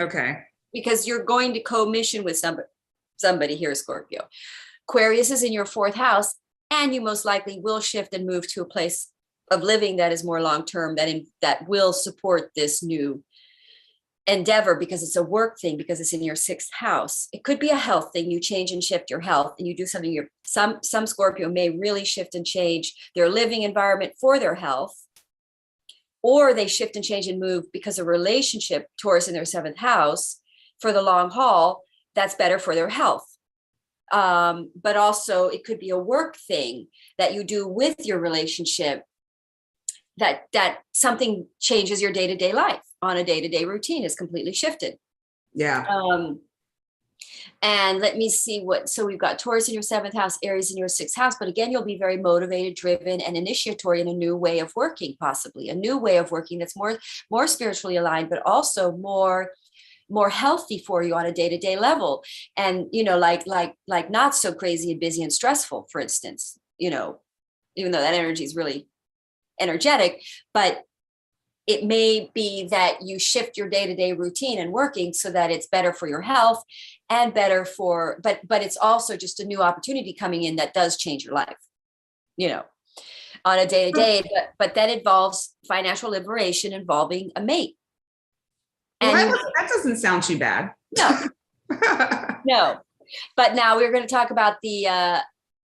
Okay. Because you're going to co-mission with somebody here, Scorpio. Aquarius is in your fourth house, and you most likely will shift and move to a place of living that is more long-term, that will support this new endeavor, because it's a work thing, because it's in your sixth house. It could be a health thing. You change and shift your health, and you do something. Some Scorpio may really shift and change their living environment for their health, or they shift and change and move because a relationship, Taurus in their seventh house, for the long haul, that's better for their health. But also it could be a work thing that you do with your relationship, that something changes your day-to-day life on a day-to-day routine is completely shifted. Yeah. And let me see so we've got Taurus in your seventh house, Aries in your sixth house, but again, you'll be very motivated, driven, and initiatory in a new way of working, possibly a new way of working that's more spiritually aligned, but also more healthy for you on a day-to-day level. And, like not so crazy and busy and stressful, for instance, even though that energy is really energetic, but it may be that you shift your day-to-day routine and working so that it's better for your health and better for, but it's also just a new opportunity coming in that does change your life, on a day-to-day, but that involves financial liberation involving a mate. Well, that doesn't sound too bad. No, no. But now we're going to talk about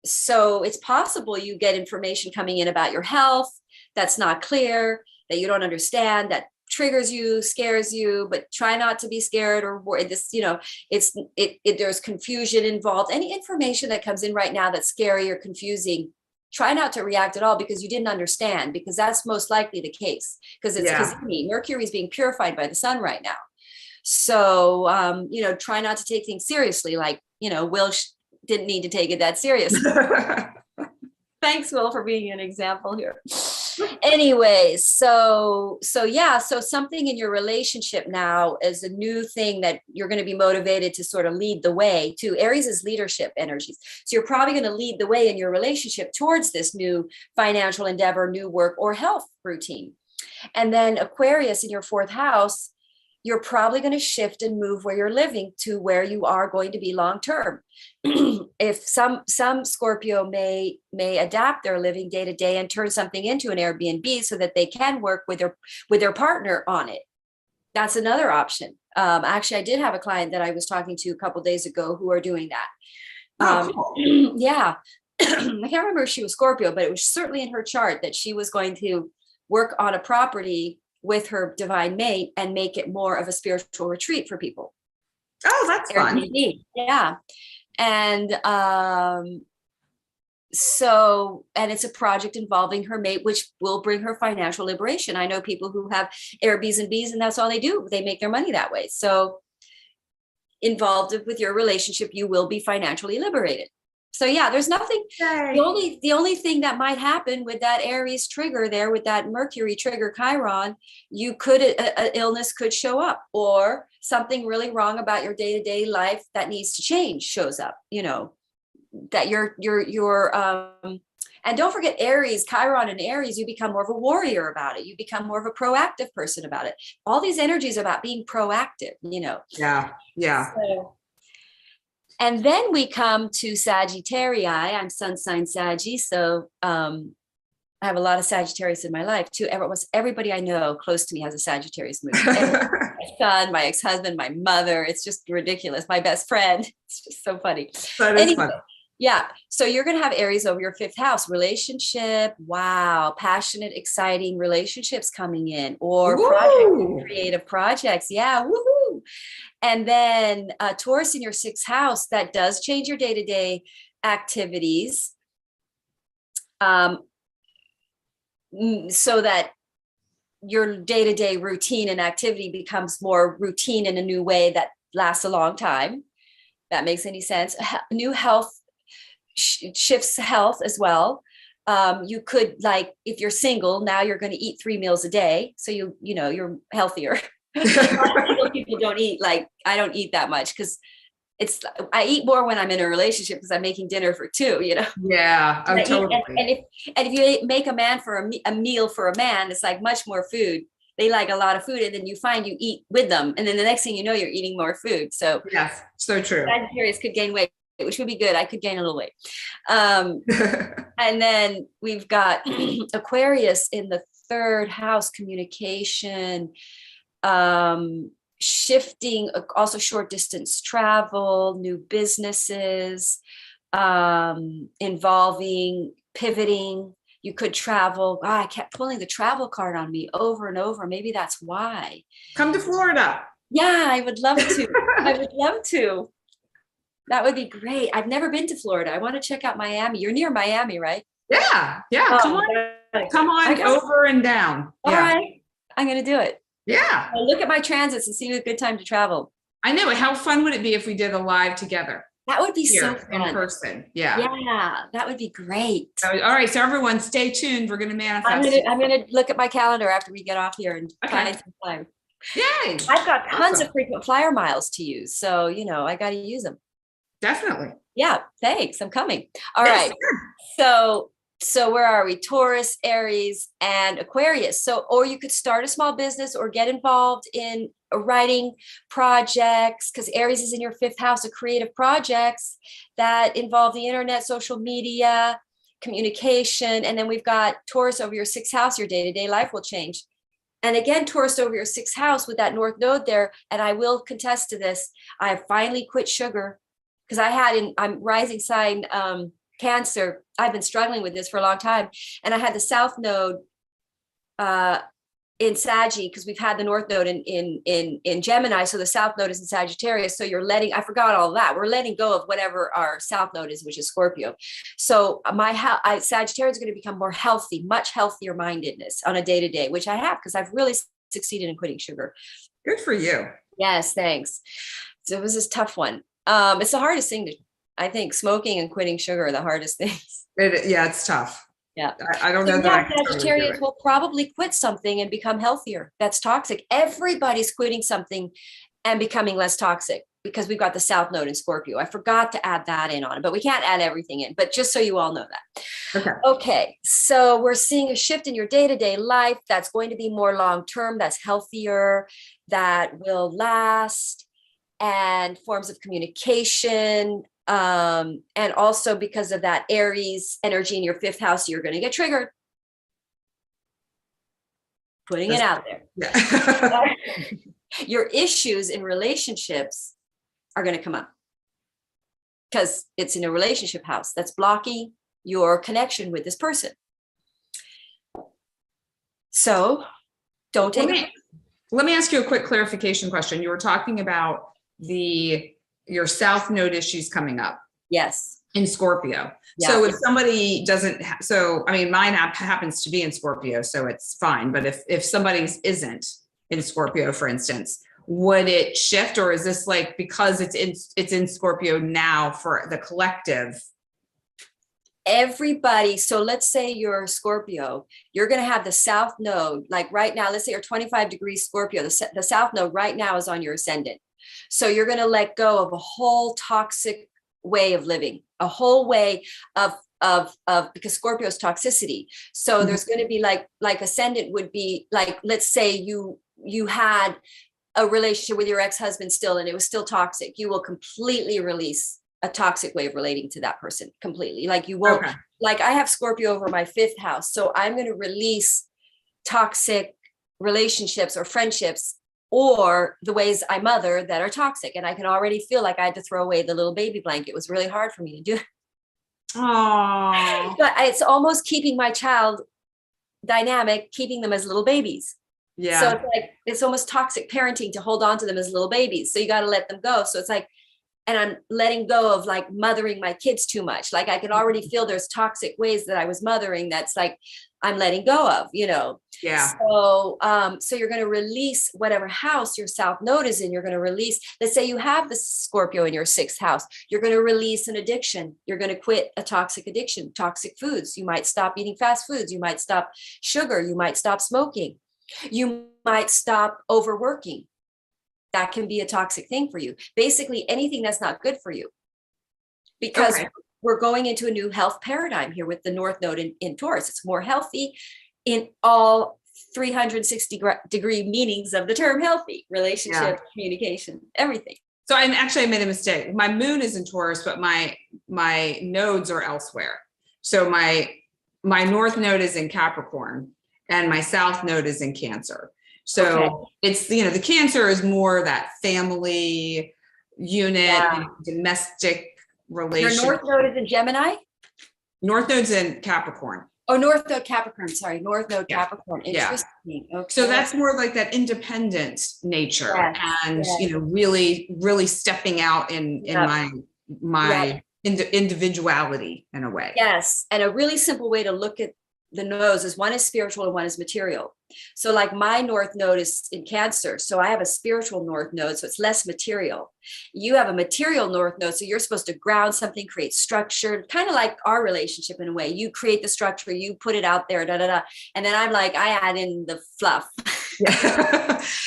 so it's possible you get information coming in about your health that's not clear, that you don't understand, that triggers you, scares you, but try not to be scared or this, there's confusion involved. Any information that comes in right now that's scary or confusing, try not to react at all because you didn't understand, because that's most likely the case, because Mercury is being purified by the sun right now. So, try not to take things seriously. Like, Will didn't need to take it that serious. Thanks, Will, for being an example here. Anyways, so something in your relationship now is a new thing that you're going to be motivated to sort of lead the way to. Aries is leadership energies. So you're probably going to lead the way in your relationship towards this new financial endeavor, new work, or health routine. And then Aquarius in your fourth house, you're probably going to shift and move where you're living to where you are going to be long term. If some Scorpio may adapt their living day to day and turn something into an Airbnb so that they can work with their partner on it. That's another option. Actually, I did have a client that I was talking to a couple of days ago who are doing that. Cool. Yeah. I can't remember if she was Scorpio, but it was certainly in her chart that she was going to work on a property with her divine mate and make it more of a spiritual retreat for people. Oh, that's fun. Yeah. And and it's a project involving her mate, which will bring her financial liberation. I know people who have Airbnbs and that's all they do. They make their money that way. So involved with your relationship, you will be financially liberated. So yeah, there's nothing. Yay. The only thing that might happen with that Aries trigger there, with that Mercury trigger Chiron, an illness could show up, or something really wrong about your day-to-day life that needs to change shows up. That and don't forget Aries, Chiron and Aries, you become more of a warrior about it. You become more of a proactive person about it. All these energies are about being proactive. Yeah. So, And then we come to Sagittarii. I'm sun sign Saggy. So I have a lot of Sagittarius in my life too. Everybody I know close to me has a Sagittarius moon. My son, my ex-husband, my mother. It's just ridiculous. My best friend. It's just so funny. That is funny. Yeah. So you're going to have Aries over your 5th house. Relationship. Wow. Passionate, exciting relationships coming in, or project, creative projects. Yeah. Woohoo. And then Taurus in your 6th house. That does change your day-to-day activities. So that your day-to-day routine and activity becomes more routine in a new way that lasts a long time. That makes any sense? New health shifts health as well. You could, like, if you're single, now you're going to eat 3 meals a day. So you're healthier. People don't eat, like, I don't eat that much because I eat more when I'm in a relationship because I'm making dinner for 2, Yeah. Oh, totally. And if you make a man for a meal for a man, it's like much more food. They like a lot of food, and then you find you eat with them. And then the next thing you know, you're eating more food. So yes, so true. Sagittarius could gain weight, which would be good. I could gain a little weight. And then we've got Aquarius in the 3rd house, communication, shifting, also short distance travel, new businesses, involving pivoting. You could travel. I kept pulling the travel card on me over and over. Maybe that's why. Come to Florida. Yeah, I would love to. I would love to. That would be great. I've never been to Florida. I want to check out Miami. You're near Miami, right? Yeah. Come on over and down. All right. I'm going to do it. Yeah. I'll look at my transits and see a good time to travel. I know. How fun would it be if we did a live together? That would be so fun. In person. Yeah. Yeah, that would be great. All right. So everyone stay tuned. We're going to manifest. I'm going to look at my calendar after we get off here and find some time. Yay. I've got tons of frequent flyer miles to use. So, I got to use them. Definitely. Yeah. Thanks. I'm coming. All right. Sure. So where are we? Taurus, Aries, and Aquarius. So, or you could start a small business or get involved in writing projects, because Aries is in your 5th house of creative projects that involve the internet, social media, communication. And then we've got Taurus over your 6th house. Your day-to-day life will change. And again, Taurus over your 6th house with that North Node there. And I will contest to this. I have finally quit sugar because I'm rising sign, Cancer. I've been struggling with this for a long time. And I had the South Node in Saggy, because we've had the North Node in Gemini. So the South Node is in Sagittarius. So I forgot all that. We're letting go of whatever our South Node is, which is Scorpio. So Sagittarius is going to become more healthy, much healthier mindedness on a day-to-day, which I have because I've really succeeded in quitting sugar. Good for you. Yes, thanks. So it was this tough one. It's the hardest thing I think smoking and quitting sugar are the hardest things. It's tough. Yeah. I don't know that. Sagittarius will probably quit something and become healthier. That's toxic. Everybody's quitting something and becoming less toxic because we've got the South Node in Scorpio. I forgot to add that in on it, but we can't add everything in. But just so you all know that. Okay. So we're seeing a shift in your day-to-day life that's going to be more long-term, that's healthier, that will last, and forms of communication. And also because of that Aries energy in your 5th house, you're going to get triggered. Putting it out there. Yeah. Your issues in relationships are going to come up because it's in a relationship house that's blocking your connection with this person. So don't take it. Let me ask you a quick clarification question. You were talking about your South Node issues coming up. Yes. In Scorpio. Yeah. So if somebody doesn't, mine happens to be in Scorpio, so it's fine. But if somebody's isn't in Scorpio, for instance, would it shift, or is this like because it's in Scorpio now for the collective? Everybody. So let's say you're Scorpio, you're going to have the South Node. Like right now, let's say you're 25 degrees Scorpio. The South Node right now is on your ascendant. So you're going to let go of a whole toxic way of living, a whole way of because Scorpio's toxicity. So there's going to be like ascendant would be like, let's say you had a relationship with your ex-husband still, and it was still toxic. You will completely release a toxic way of relating to that person completely. Like you won't, like I have Scorpio over my 5th house. So I'm going to release toxic relationships or friendships or the ways I mother that are toxic. And I can already feel like I had to throw away the little baby blanket. It was really hard for me to do. Oh, but it's almost keeping my child dynamic, keeping them as little babies. Yeah. So it's like, it's almost toxic parenting to hold on to them as little babies. So you got to let them go. So it's like, and I'm letting go of like mothering my kids too much. Like I can already feel there's toxic ways that I was mothering. That's like, I'm letting go of, you know? Yeah. So, so you're going to release whatever house your South Node is in. You're going to release, let's say you have the Scorpio in your 6th house. You're going to release an addiction. You're going to quit a toxic addiction, toxic foods. You might stop eating fast foods. You might stop sugar. You might stop smoking. You might stop overworking. That can be a toxic thing for you. Basically, anything that's not good for you. Because we're going into a new health paradigm here with the North Node in Taurus. It's more healthy in all 360-degree meanings of the term healthy. Relationship, communication, everything. So I made a mistake. My moon is in Taurus, but my nodes are elsewhere. So my North Node is in Capricorn and my South Node is in Cancer. So it's, the Cancer is more that family unit, domestic relation. Your North Node is in Gemini? North Node's in Capricorn. Oh, North Node Capricorn. Sorry, North Node Capricorn. Interesting. Okay. So that's more like that independent nature and, really, really stepping out in my individuality in a way. Yes. And a really simple way to look at the nodes is one is spiritual and one is material. So like my North Node is in Cancer. So I have a spiritual North Node. So it's less material. You have a material North Node. So you're supposed to ground something, create structure, kind of like our relationship in a way. You create the structure, you put it out there, And then I'm like, I add in the fluff.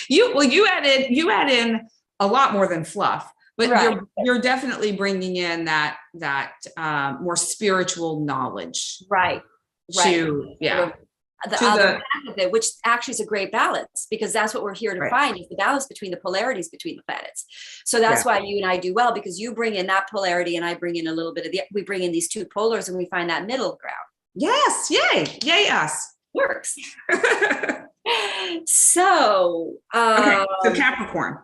You add in a lot more than fluff, but you're definitely bringing in that more spiritual knowledge. Right. To the other half of it, which actually is a great balance, because that's what we're here to find, is the balance between the polarities between the planets. So that's why you and I do well, because you bring in that polarity and I bring in a little bit of we bring in these two polars and we find that middle ground. Yes. Yay us. Works. So Capricorn.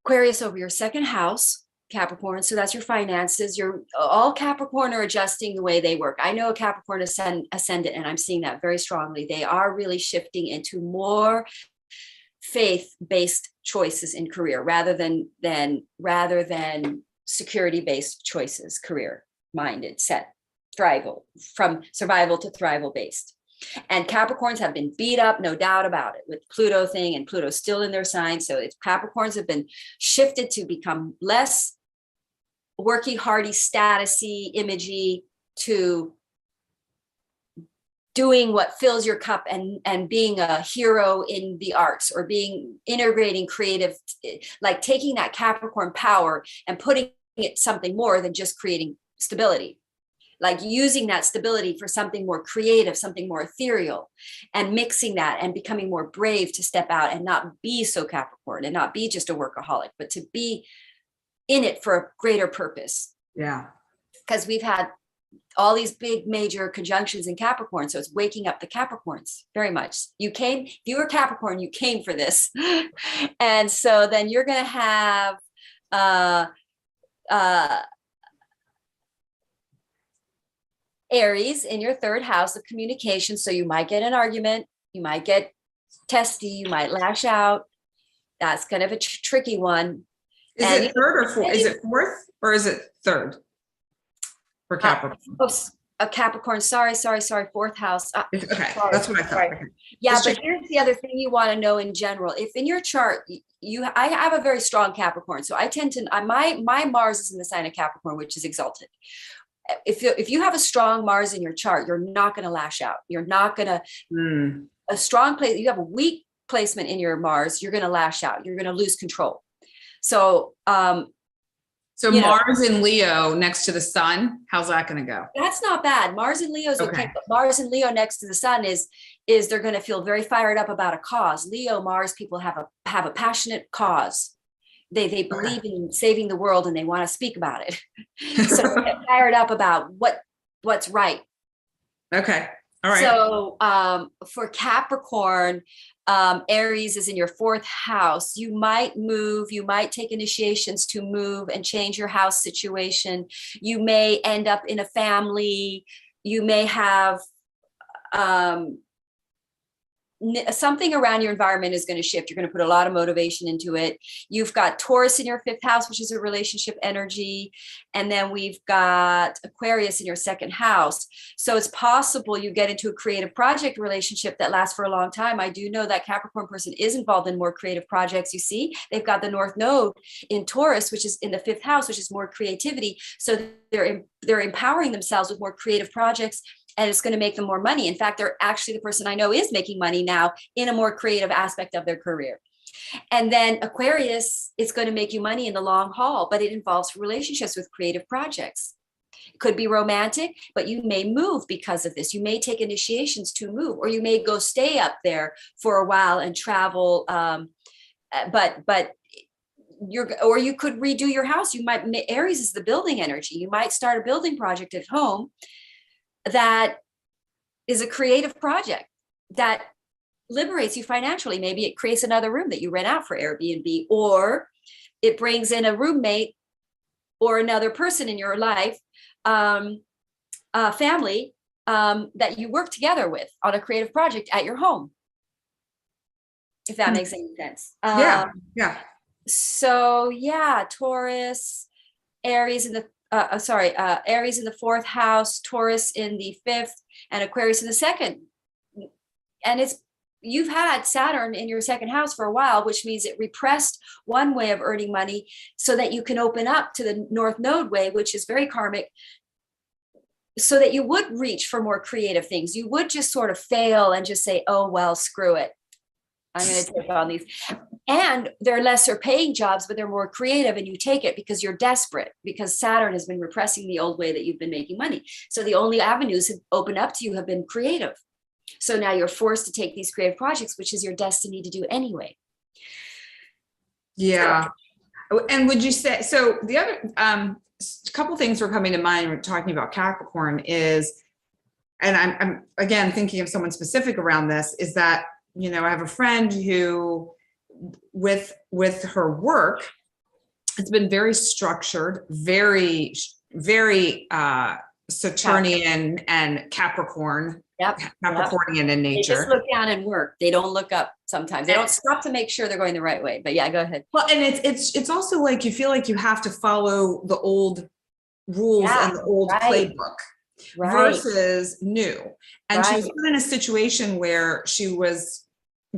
Aquarius over your 2nd house. Capricorn. So that's your finances. All Capricorn are adjusting the way they work. I know a Capricorn ascendant, and I'm seeing that very strongly. They are really shifting into more faith-based choices in career rather than security-based choices, career-minded, set, thrival, from survival to thrival based. And Capricorns have been beat up, no doubt about it, with Pluto thing, and Pluto's still in their sign. So Capricorns have been shifted to become less worky, hardy, statusy, imagey, to doing what fills your cup and being a hero in the arts, or integrating creative, like taking that Capricorn power and putting it something more than just creating stability, like using that stability for something more creative, something more ethereal, and mixing that and becoming more brave to step out and not be so Capricorn and not be just a workaholic, but to be in it for a greater purpose. Yeah. Because we've had all these big major conjunctions in Capricorn. So it's waking up the Capricorns very much. If you were Capricorn, you came for this. And so then you're going to have Aries in your 3rd house of communication. So you might get an argument. You might get testy. You might lash out. That's kind of a tricky one. Is it 3rd or 4th? Is it 4th or is it 3rd for Capricorn? A Capricorn. Sorry. 4th house. Okay, sorry, that's what I thought. Okay. Yeah, but here's the other thing you want to know in general. If in your chart, I have a very strong Capricorn, so I tend to my Mars is in the sign of Capricorn, which is exalted. If you have a strong Mars in your chart, you're not going to lash out. You're not going to a strong place. You have a weak placement in your Mars, you're going to lash out. You're going to lose control. So, Mars in Leo next to the sun, how's that going to go? That's not bad. Mars in Leo is okay. But Mars in Leo next to the sun is they're going to feel very fired up about a cause. Leo, Mars people have a passionate cause. They believe in saving the world and they want to speak about it. So they get fired up about what's right. Okay. All right. So for Capricorn, Aries is in your 4th house. You might move, you might take initiations to move and change your house situation. You may end up in a family. You may have something around your environment is going to shift. You're going to put a lot of motivation into it. You've got Taurus in your 5th house, which is a relationship energy. And then we've got Aquarius in your 2nd house. So it's possible you get into a creative project relationship that lasts for a long time. I do know that Capricorn person is involved in more creative projects. You see, they've got the North Node in Taurus, which is in the 5th house, which is more creativity. So they're empowering themselves with more creative projects, and it's going to make them more money. In fact, they're actually the person I know is making money now in a more creative aspect of their career. And then Aquarius is going to make you money in the long haul, but it involves relationships with creative projects. It could be romantic, but you may move because of this. You may take initiations to move, or you may go stay up there for a while and travel. But you could redo your house. Aries is the building energy. You might start a building project at home that is a creative project that liberates you financially. Maybe it creates another room that you rent out for Airbnb, or it brings in a roommate or another person in your life, family, that you work together with on a creative project at your home. If that makes any sense. Yeah. So yeah, Taurus, Aries in the Aries in the 4th house, Taurus in the 5th, and Aquarius in the 2nd. And you've had Saturn in your 2nd house for a while, which means it repressed one way of earning money so that you can open up to the North Node way, which is very karmic, so that you would reach for more creative things. You would just sort of fail and just say, oh, well, screw it. I'm going to take on these. And they're lesser paying jobs, but they're more creative, and you take it because you're desperate, because Saturn has been repressing the old way that you've been making money. So the only avenues have opened up to you have been creative. So now you're forced to take these creative projects, which is your destiny to do anyway. Yeah. And would you say, so the other couple things were coming to mind when talking about Capricorn is, and I'm again thinking of someone specific around this, is that, I have a friend who with her work, it's been very structured, very, very Saturnian and Capricorn. Yep. Capricornian in nature. They just look down and work. They don't look up sometimes. They don't stop to make sure they're going the right way. But yeah, go ahead. Well, and it's also like you feel like you have to follow the old rules and the old playbook versus new. And she was put in a situation where she was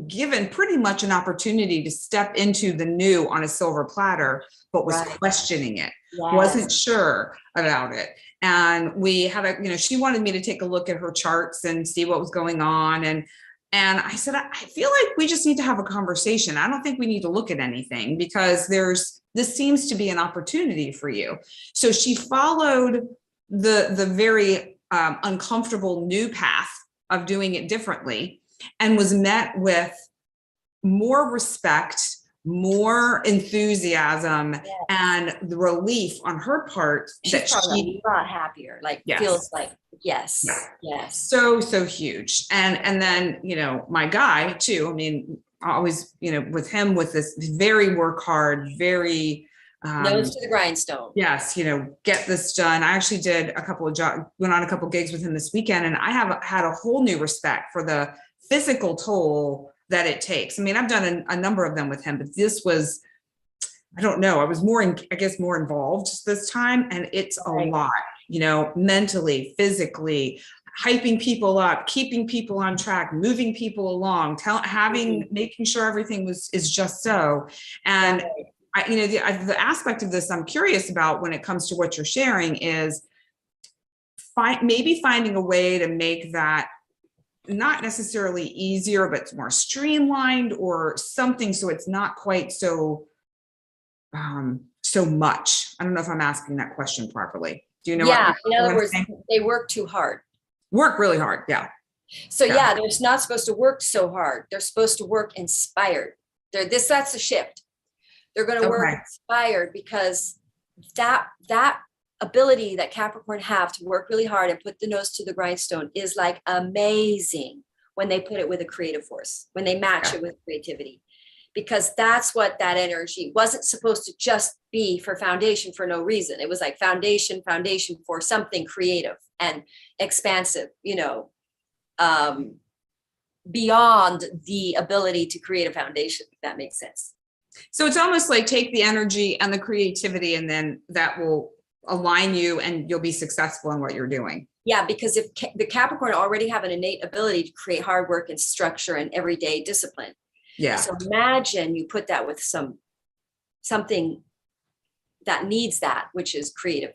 given pretty much an opportunity to step into the new on a silver platter, but was questioning it, wasn't sure about it. And we had she wanted me to take a look at her charts and see what was going on. And I said, I feel like we just need to have a conversation. I don't think we need to look at anything, because this seems to be an opportunity for you. So she followed the very uncomfortable new path of doing it differently, and was met with more respect, more enthusiam, and the relief on her part that she's a lot happier, feels like, yes. So huge. And then, my guy too, always, with him, with this very work hard, very nose to the grindstone. Yes. Get this done. I actually did a couple of went on a couple of gigs with him this weekend, and I have had a whole new respect for the physical toll that it takes. I've done a number of them with him, but this was, I don't know, I was more involved this time, and it's a lot, mentally, physically, hyping people up, keeping people on track, moving people along, making sure everything is just so. And the aspect of this I'm curious about when it comes to what you're sharing is maybe finding a way to make that not necessarily easier, but more streamlined or something, so it's not quite so much. I don't know if I'm asking that question properly. Do you know? In other words, they work too hard. Work really hard. Yeah. So they're not supposed to work so hard. They're supposed to work inspired. That's the shift. They're going to work inspired, because that ability that Capricorn have to work really hard and put the nose to the grindstone is like amazing when they put it with a creative force, when they match it with creativity, because that's what that energy wasn't supposed to just be for foundation for no reason. It was like foundation for something creative and expansive, you know, beyond the ability to create a foundation, if that makes sense. So it's almost like take the energy and the creativity, and then that will align you and you'll be successful in what you're doing. Yeah, because if the Capricorn already have an innate ability to create hard work and structure and everyday discipline. Yeah. So imagine you put that with something that needs that, which is creative.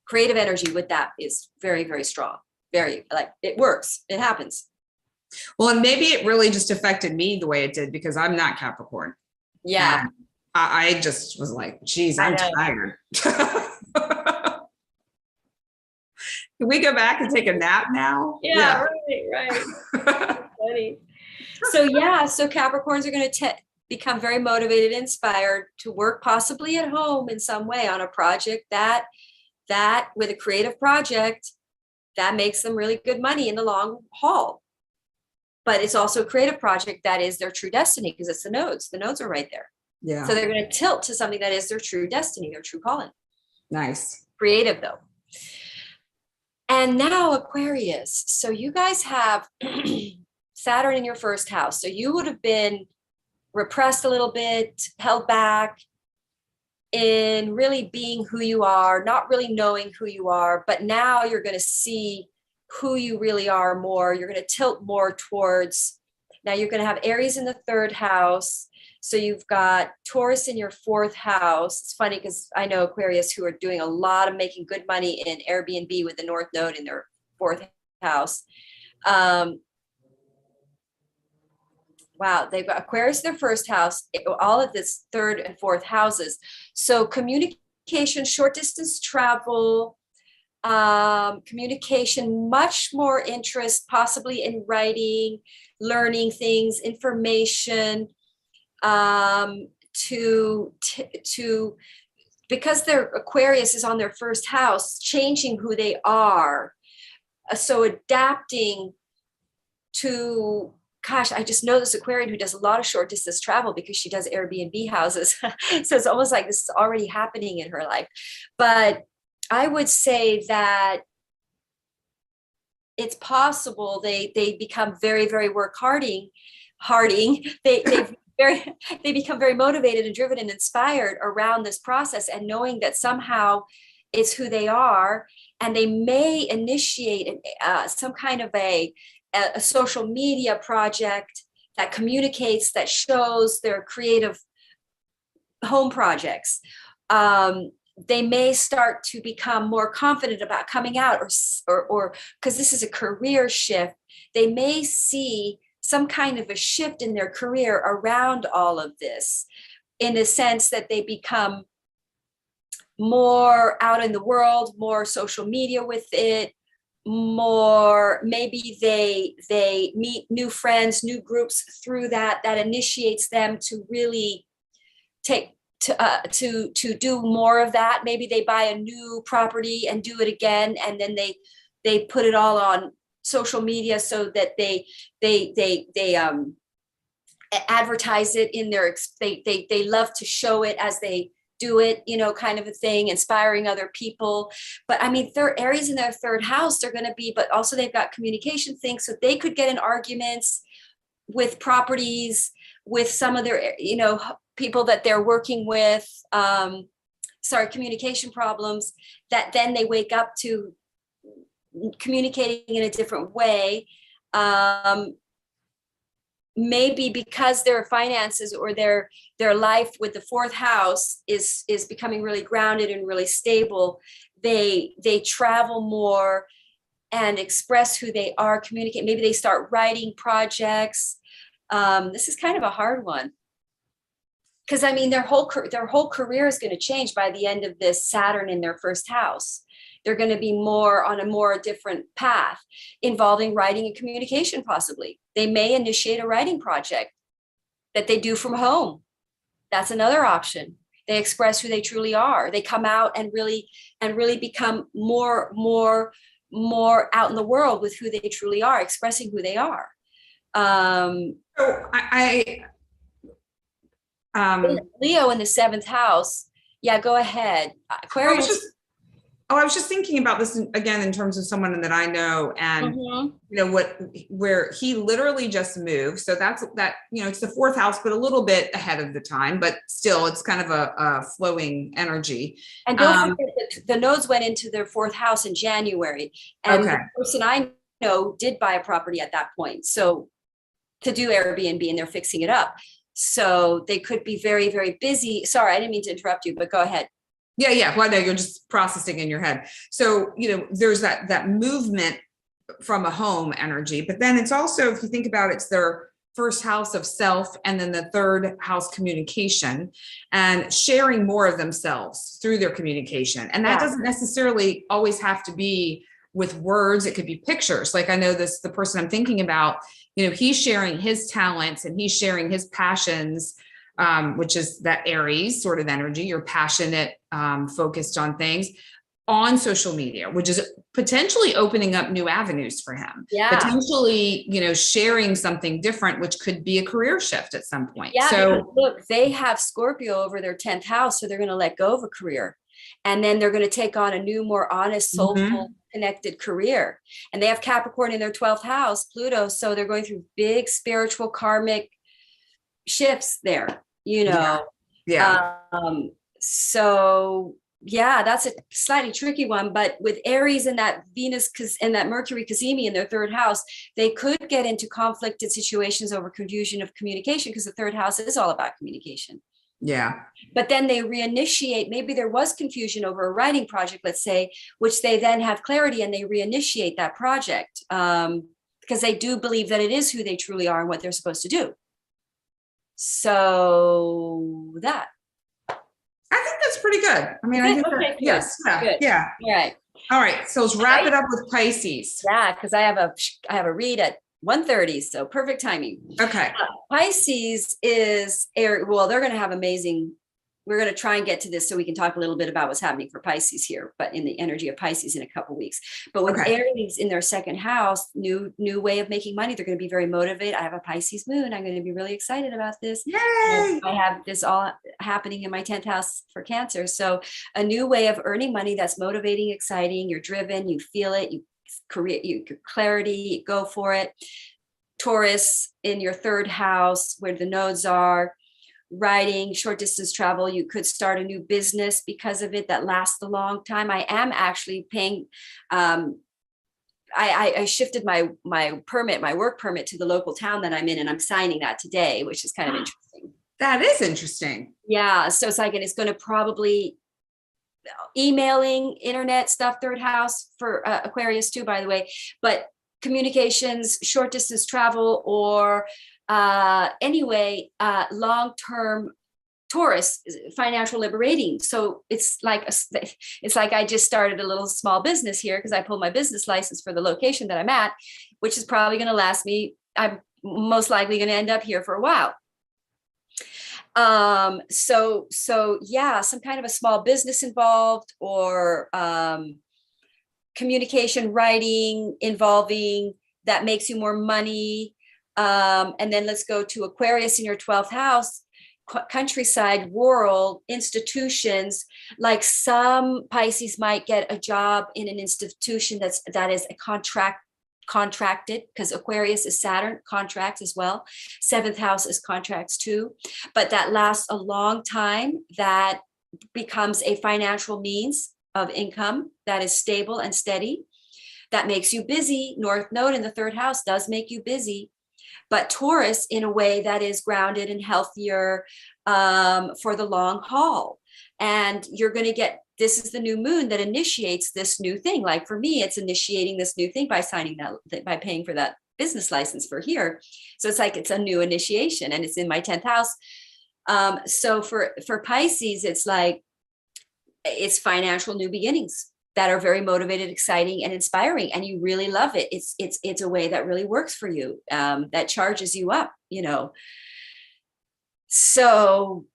Creative energy with that is very, very strong. Very, like, it works. It happens. Well, and maybe it really just affected me the way it did, because I'm not Capricorn. Yeah. I just was like, geez, I'm tired. Can we go back and take a nap now? Yeah. Right. Funny. So yeah, so Capricorns are going to become very motivated, inspired to work possibly at home in some way on a project that with a creative project that makes them really good money in the long haul. But it's also a creative project that is their true destiny, because it's the nodes. The nodes are right there. Yeah. So they're going to tilt to something that is their true destiny, their true calling. Nice. Creative though. And now Aquarius. So you guys have Saturn in your first house. So you would have been repressed a little bit, held back in really being who you are, not really knowing who you are, but now you're going to see who you really are more. You're going to tilt more towards, now you're going to have Aries in the third house. So you've got Taurus in your fourth house. It's funny because I know Aquarius who are doing a lot of making good money in Airbnb with the North Node in their fourth house. Wow, they've got Aquarius in their first house, all of this third and fourth houses. So communication, short distance travel, communication, much more interest, possibly in writing, learning things, information, because their Aquarius is on their first house, changing who they are. So adapting to, gosh, I just know this Aquarian who does a lot of short distance travel because she does Airbnb houses. So it's almost like this is already happening in her life. But I would say that it's possible they become very, very harding. They become very motivated and driven and inspired around this process, and knowing that somehow it's who they are, and they may initiate some kind of a social media project that communicates, that shows their creative home projects. They may start to become more confident about coming out, or because this is a career shift, they may see some kind of a shift in their career around all of this, in the sense that they become more out in the world, more social media with it, more, maybe they meet new friends, new groups through that initiates them to really take to do more of that. Maybe they buy a new property and do it again, and then they put it all on social media so that they advertise it in their, they love to show it as they do it, you know, kind of a thing, inspiring other people. But I mean, they're Aries in their third house, they're going to be, but also they've got communication things. So they could get in arguments with properties, with some of their, you know, people that they're working with, communication problems, that then they wake up to communicating in a different way. Maybe because their finances or their life with the fourth house is becoming really grounded and really stable, they travel more and express who they are, communicate. Maybe they start writing projects. This is kind of a hard one, because I mean their whole career is going to change by the end of this Saturn in their first house. They're going to be more on a more different path involving writing and communication. Possibly they may initiate a writing project that they do from home That's another option. They express who they truly are. They come out and really become more out in the world with who they truly are, expressing who they are. So Leo in the 7th house. Yeah, go ahead. Aquarius. I was just thinking about this again in terms of someone that I know, and where he literally just moved. So that's that, it's the 4th house, but a little bit ahead of the time, but still it's kind of a flowing energy. And don't forget that the nodes went into their 4th house in January. And the person I know did buy a property at that point. So to do Airbnb, and they're fixing it up. So they could be very, very busy. Sorry, I didn't mean to interrupt you, but go ahead. Yeah. Well, no, you're just processing in your head. So, there's that movement from a home energy, but then it's also, if you think about it, it's their 1st house of self, and then the 3rd house communication, and sharing more of themselves through their communication. And that doesn't necessarily always have to be with words. It could be pictures. Like I know the person I'm thinking about, he's sharing his talents and he's sharing his passions, which is that Aries sort of energy. You're passionate, focused on things on social media, which is potentially opening up new avenues for him. Yeah. Potentially, sharing something different, which could be a career shift at some point. Yeah. So look, they have Scorpio over their 10th house, so they're going to let go of a career. And then they're going to take on a new, more honest, soulful, connected career. And they have Capricorn in their 12th house, Pluto. So they're going through big spiritual karmic shifts there, Yeah. So yeah, that's a slightly tricky one, but with Aries and that Venus and that Mercury Cazimi in their 3rd house, they could get into conflicted situations over confusion of communication, because the 3rd house is all about communication. Yeah. But then they reinitiate. Maybe there was confusion over a writing project, let's say, which they then have clarity and they reinitiate that project, because they do believe that it is who they truly are and what they're supposed to do. So that. I think that's pretty good. I mean, I think that, yes. Good. Yeah. All right. So let's wrap it up with Pisces. Yeah, because I have a read at 1:30, so perfect timing. Okay. Pisces is well, they're going to have amazing. We're going to try and get to this so we can talk a little bit about what's happening for Pisces here, but in the energy of Pisces in a couple of weeks. But with Aries in their 2nd house, new way of making money, they're going to be very motivated. I have a Pisces moon. I'm going to be really excited about this. Yay! I have this all happening in my 10th house for Cancer. So a new way of earning money that's motivating, exciting. You're driven, you feel it, you clarity, you go for it. Taurus in your 3rd house, where the nodes are. Writing, short distance travel, you could start a new business because of it that lasts a long time. I am actually paying, I shifted my work permit to the local town that I'm in, and I'm signing that today, which is kind of interesting. That is interesting. Yeah. So it's like, and it's going to probably emailing, internet stuff, 3rd house for Aquarius too, by the way, but communications, short distance travel, or anyway, long-term Taurus, financial liberating. So it's like I just started a little small business here because I pulled my business license for the location that I'm at, which is probably going to last me. I'm most likely going to end up here for a while. So yeah, some kind of a small business involved, or communication, writing involving that makes you more money. And then let's go to Aquarius in your 12th house, countryside, world, institutions. Like some Pisces might get a job in an institution that is a contracted, because Aquarius is Saturn, contracts as well. 7th house is contracts too, but that lasts a long time. That becomes a financial means of income that is stable and steady. That makes you busy. North node in the 3rd house does make you busy. But Taurus in a way that is grounded and healthier for the long haul. And you're going to get, this is the new moon that initiates this new thing. Like for me, it's initiating this new thing by signing that, by paying for that business license for here. So it's like, it's a new initiation, and it's in my 10th house. So for Pisces, it's like, it's financial new beginnings that are very motivated, exciting, and inspiring, and you really love it. It's a way that really works for you, that charges you up, So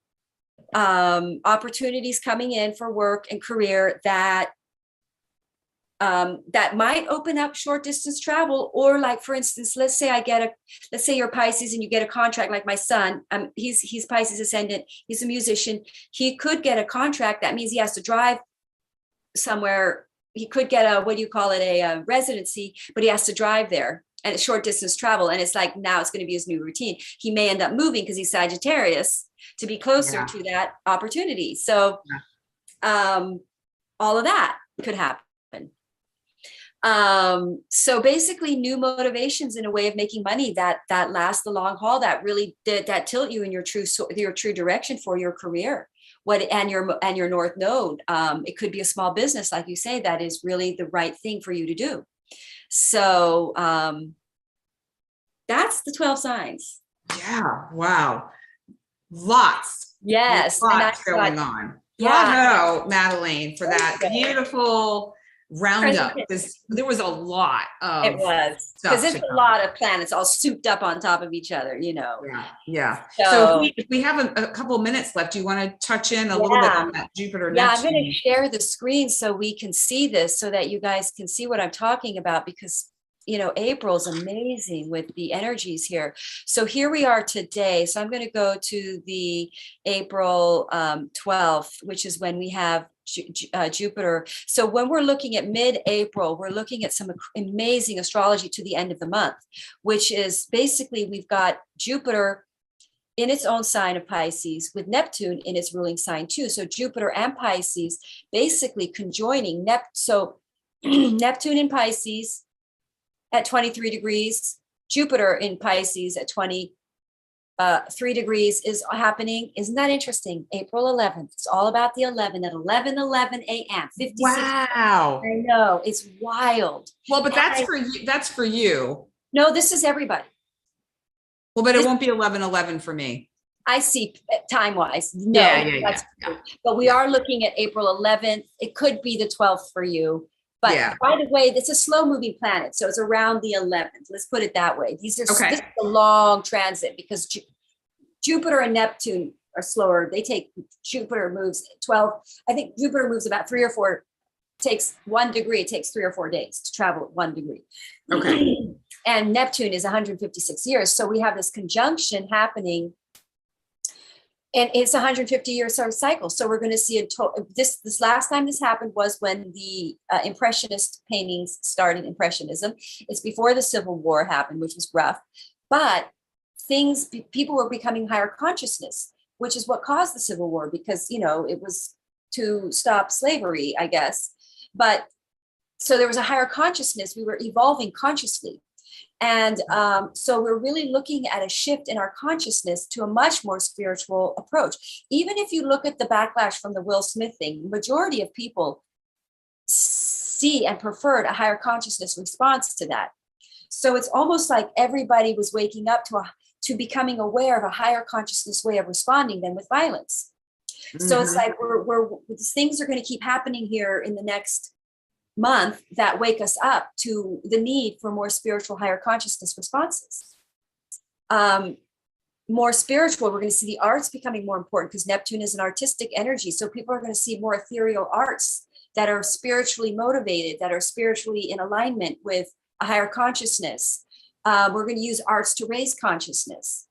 opportunities coming in for work and career that that might open up short distance travel, or like, for instance, let's say you're Pisces and you get a contract, like my son, he's Pisces ascendant, he's a musician. He could get a contract. That means he has to drive somewhere. He could get a residency, but he has to drive there, and it's short distance travel. And it's like, now it's going to be his new routine. He may end up moving because he's Sagittarius to be closer to that opportunity. So all of that could happen. So basically new motivations in a way of making money that last the long haul, that really that tilt you in your true direction for your career, and your North Node. It could be a small business, like you say, that is really the right thing for you to do. So that's the 12 signs. Yeah. Wow. Lots. Yes. Lots going on. Bravo, Madelaine, for that beautiful roundup, because there was a lot of it was because it's a lot of planets all souped up on top of each other, yeah. So if we have a couple of minutes left, do you want to touch in a little bit on that Jupiter Neptune? I'm going to share the screen so we can see this, so that you guys can see what I'm talking about, because April's amazing with the energies here. So here we are today. So I'm going to go to the April 12th, which is when we have Jupiter. So when we're looking at mid-April, we're looking at some amazing astrology to the end of the month, which is basically we've got Jupiter in its own sign of Pisces with Neptune in its ruling sign too. So Jupiter and Pisces basically conjoining. So Neptune in Pisces at 23 degrees, Jupiter in Pisces at 23 degrees is happening. Isn't that interesting? April 11th. It's all about the 11 at 11:11 a.m. 56. Wow. I know, it's wild. Well, but that's for you. That's for you. No, this is everybody. Well, but it won't be 11:11 for me. I see time-wise. No, yeah. But we are looking at April 11th. It could be the 12th for you. But by the way, it's a slow-moving planet, so it's around the 11th. Let's put it that way. This is a long transit, because Jupiter and Neptune are slower. Jupiter moves 12. I think Jupiter moves about 3 or 4. Takes 1 degree. It takes 3 or 4 days to travel at 1 degree. Okay. And Neptune is 156 years. So we have this conjunction happening. And it's 150-year sort of cycle. So we're going to see this last time this happened was when the Impressionist paintings started, Impressionism. It's before the Civil War happened, which was rough. But people were becoming higher consciousness, which is what caused the Civil War, because, it was to stop slavery, I guess. But so there was a higher consciousness. We were evolving consciously. And so we're really looking at a shift in our consciousness to a much more spiritual approach. Even if you look at the backlash from the Will Smith thing, the majority of people see and preferred a higher consciousness response to that. So it's almost like everybody was waking up to becoming aware of a higher consciousness way of responding than with violence. Mm-hmm. So it's like things are going to keep happening here in the next month that wake us up to the need for more spiritual, higher consciousness responses. More spiritual, we're going to see the arts becoming more important, because Neptune is an artistic energy. So people are going to see more ethereal arts that are spiritually motivated, that are spiritually in alignment with a higher consciousness. We're going to use arts to raise consciousness,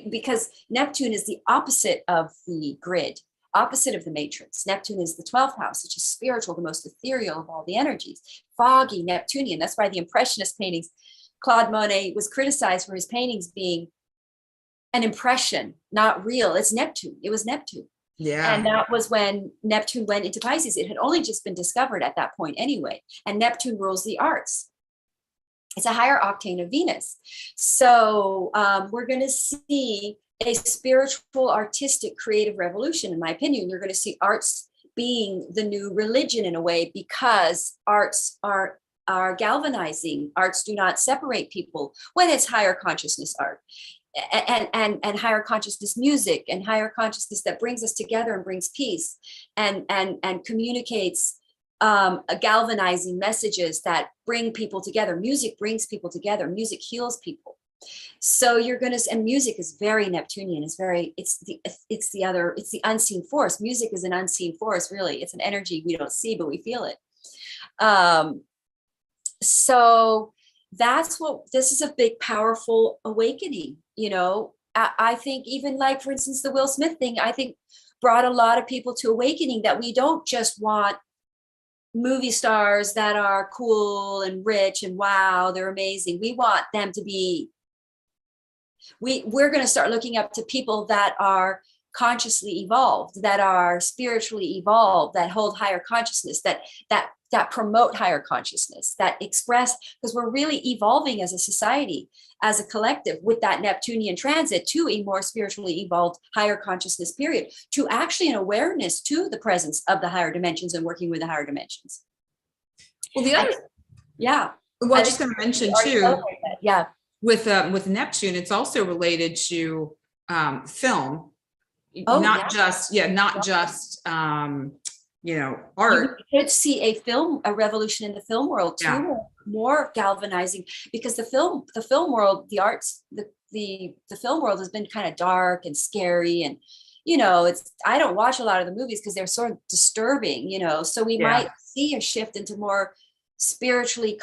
because Neptune is the opposite of the grid, opposite of the matrix. Neptune is the 12th house, which is spiritual, the most ethereal of all the energies, foggy, Neptunian. That's why the Impressionist paintings, Claude Monet was criticized for his paintings being an impression, not real. It's Neptune. It was Neptune. Yeah. And that was when Neptune went into Pisces. It had only just been discovered at that point anyway. And Neptune rules the arts. It's a higher octane of Venus. So we're going to see a spiritual, artistic, creative revolution, in my opinion. You're going to see arts being the new religion in a way, because arts are galvanizing. Arts do not separate people when it's higher consciousness art and higher consciousness music, and higher consciousness that brings us together and brings peace and communicates galvanizing messages that bring people together. Music brings people together. Music heals people. So you're going to, and music is very Neptunian. It's the unseen force. Music is an unseen force, really. It's an energy we don't see, but we feel it. So this is a big, powerful awakening. I think even like, for instance, the Will Smith thing, I think brought a lot of people to awakening that we don't just want movie stars that are cool and rich and wow, they're amazing. We want them to be, we're going to start looking up to people that are consciously evolved, that are spiritually evolved, that hold higher consciousness, that promote higher consciousness, that express, because we're really evolving as a society, as a collective, with that Neptunian transit to a more spiritually evolved, higher consciousness period, to actually an awareness to the presence of the higher dimensions and working with the higher dimensions. Well, the other, yeah. Well, I'm just going to mention too, yeah, with Neptune, it's also related to film, not just art. You could see a revolution in the film world too, more galvanizing, because the film world, the arts, the film world has been kind of dark and scary, and I don't watch a lot of the movies because they're sort of disturbing, so we might see a shift into more spiritually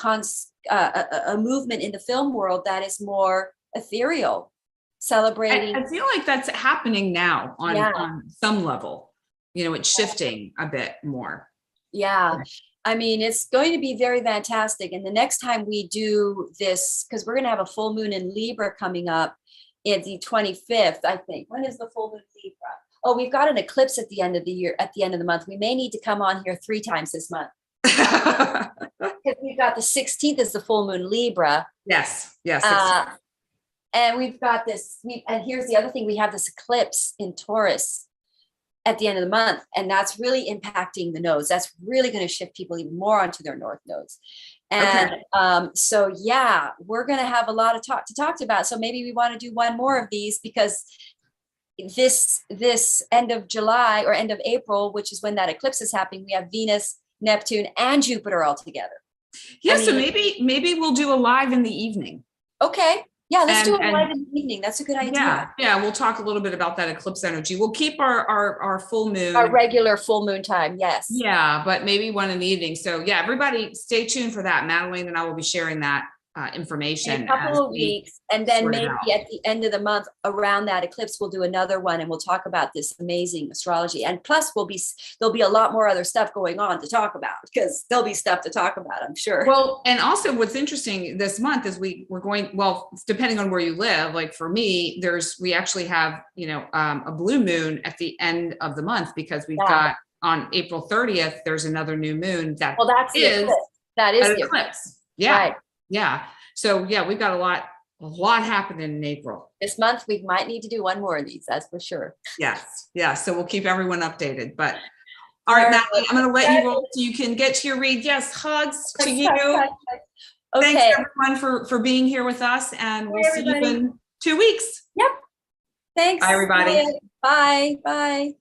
a movement in the film world that is more ethereal, celebrating. I feel like that's happening now on some level. It's shifting a bit more. Yeah. I mean, it's going to be very fantastic. And the next time we do this, because we're going to have a full moon in Libra coming up in the 25th, I think. When is the full moon in Libra? Oh, we've got an eclipse at the end of the year, at the end of the month. We may need to come on here 3 times this month. Because we've got the 16th is the full moon Libra. Yes. And we've got this, and here's the other thing, we have this eclipse in Taurus at the end of the month, and that's really impacting the nodes. That's really going to shift people even more onto their north nodes. And so we're going to have a lot of to talk about. So maybe we want to do one more of these, because this end of July or end of April, which is when that eclipse is happening, we have Venus, Neptune, and Jupiter all together. So maybe we'll do a live in the evening. Okay. Yeah, let's do it live in the evening. That's a good idea. Yeah, we'll talk a little bit about that eclipse energy. We'll keep our full moon. Our regular full moon time, yes. Yeah, but maybe one in the evening. So everybody stay tuned for that. Madelaine and I will be sharing that information in a couple of weeks, and then maybe at the end of the month around that eclipse we'll do another one, and we'll talk about this amazing astrology, and plus there'll be a lot more other stuff going on to talk about, because there'll be stuff to talk about, I'm sure. Well, and also what's interesting this month is we're going, well, depending on where you live, like for me, we actually have a blue moon at the end of the month, because we've got on April 30th there's another new moon that is the eclipse. Right. Yeah. So we've got a lot happening in April. This month we might need to do one more of these, that's for sure. Yes. Yeah. So we'll keep everyone updated. But all right, Madelaine, I'm going to let you roll so you can get to your read. Yes, hugs to you. Okay. Thanks everyone for being here with us, and we'll see you in 2 weeks. Yep. Thanks. Bye, everybody. Bye. Bye.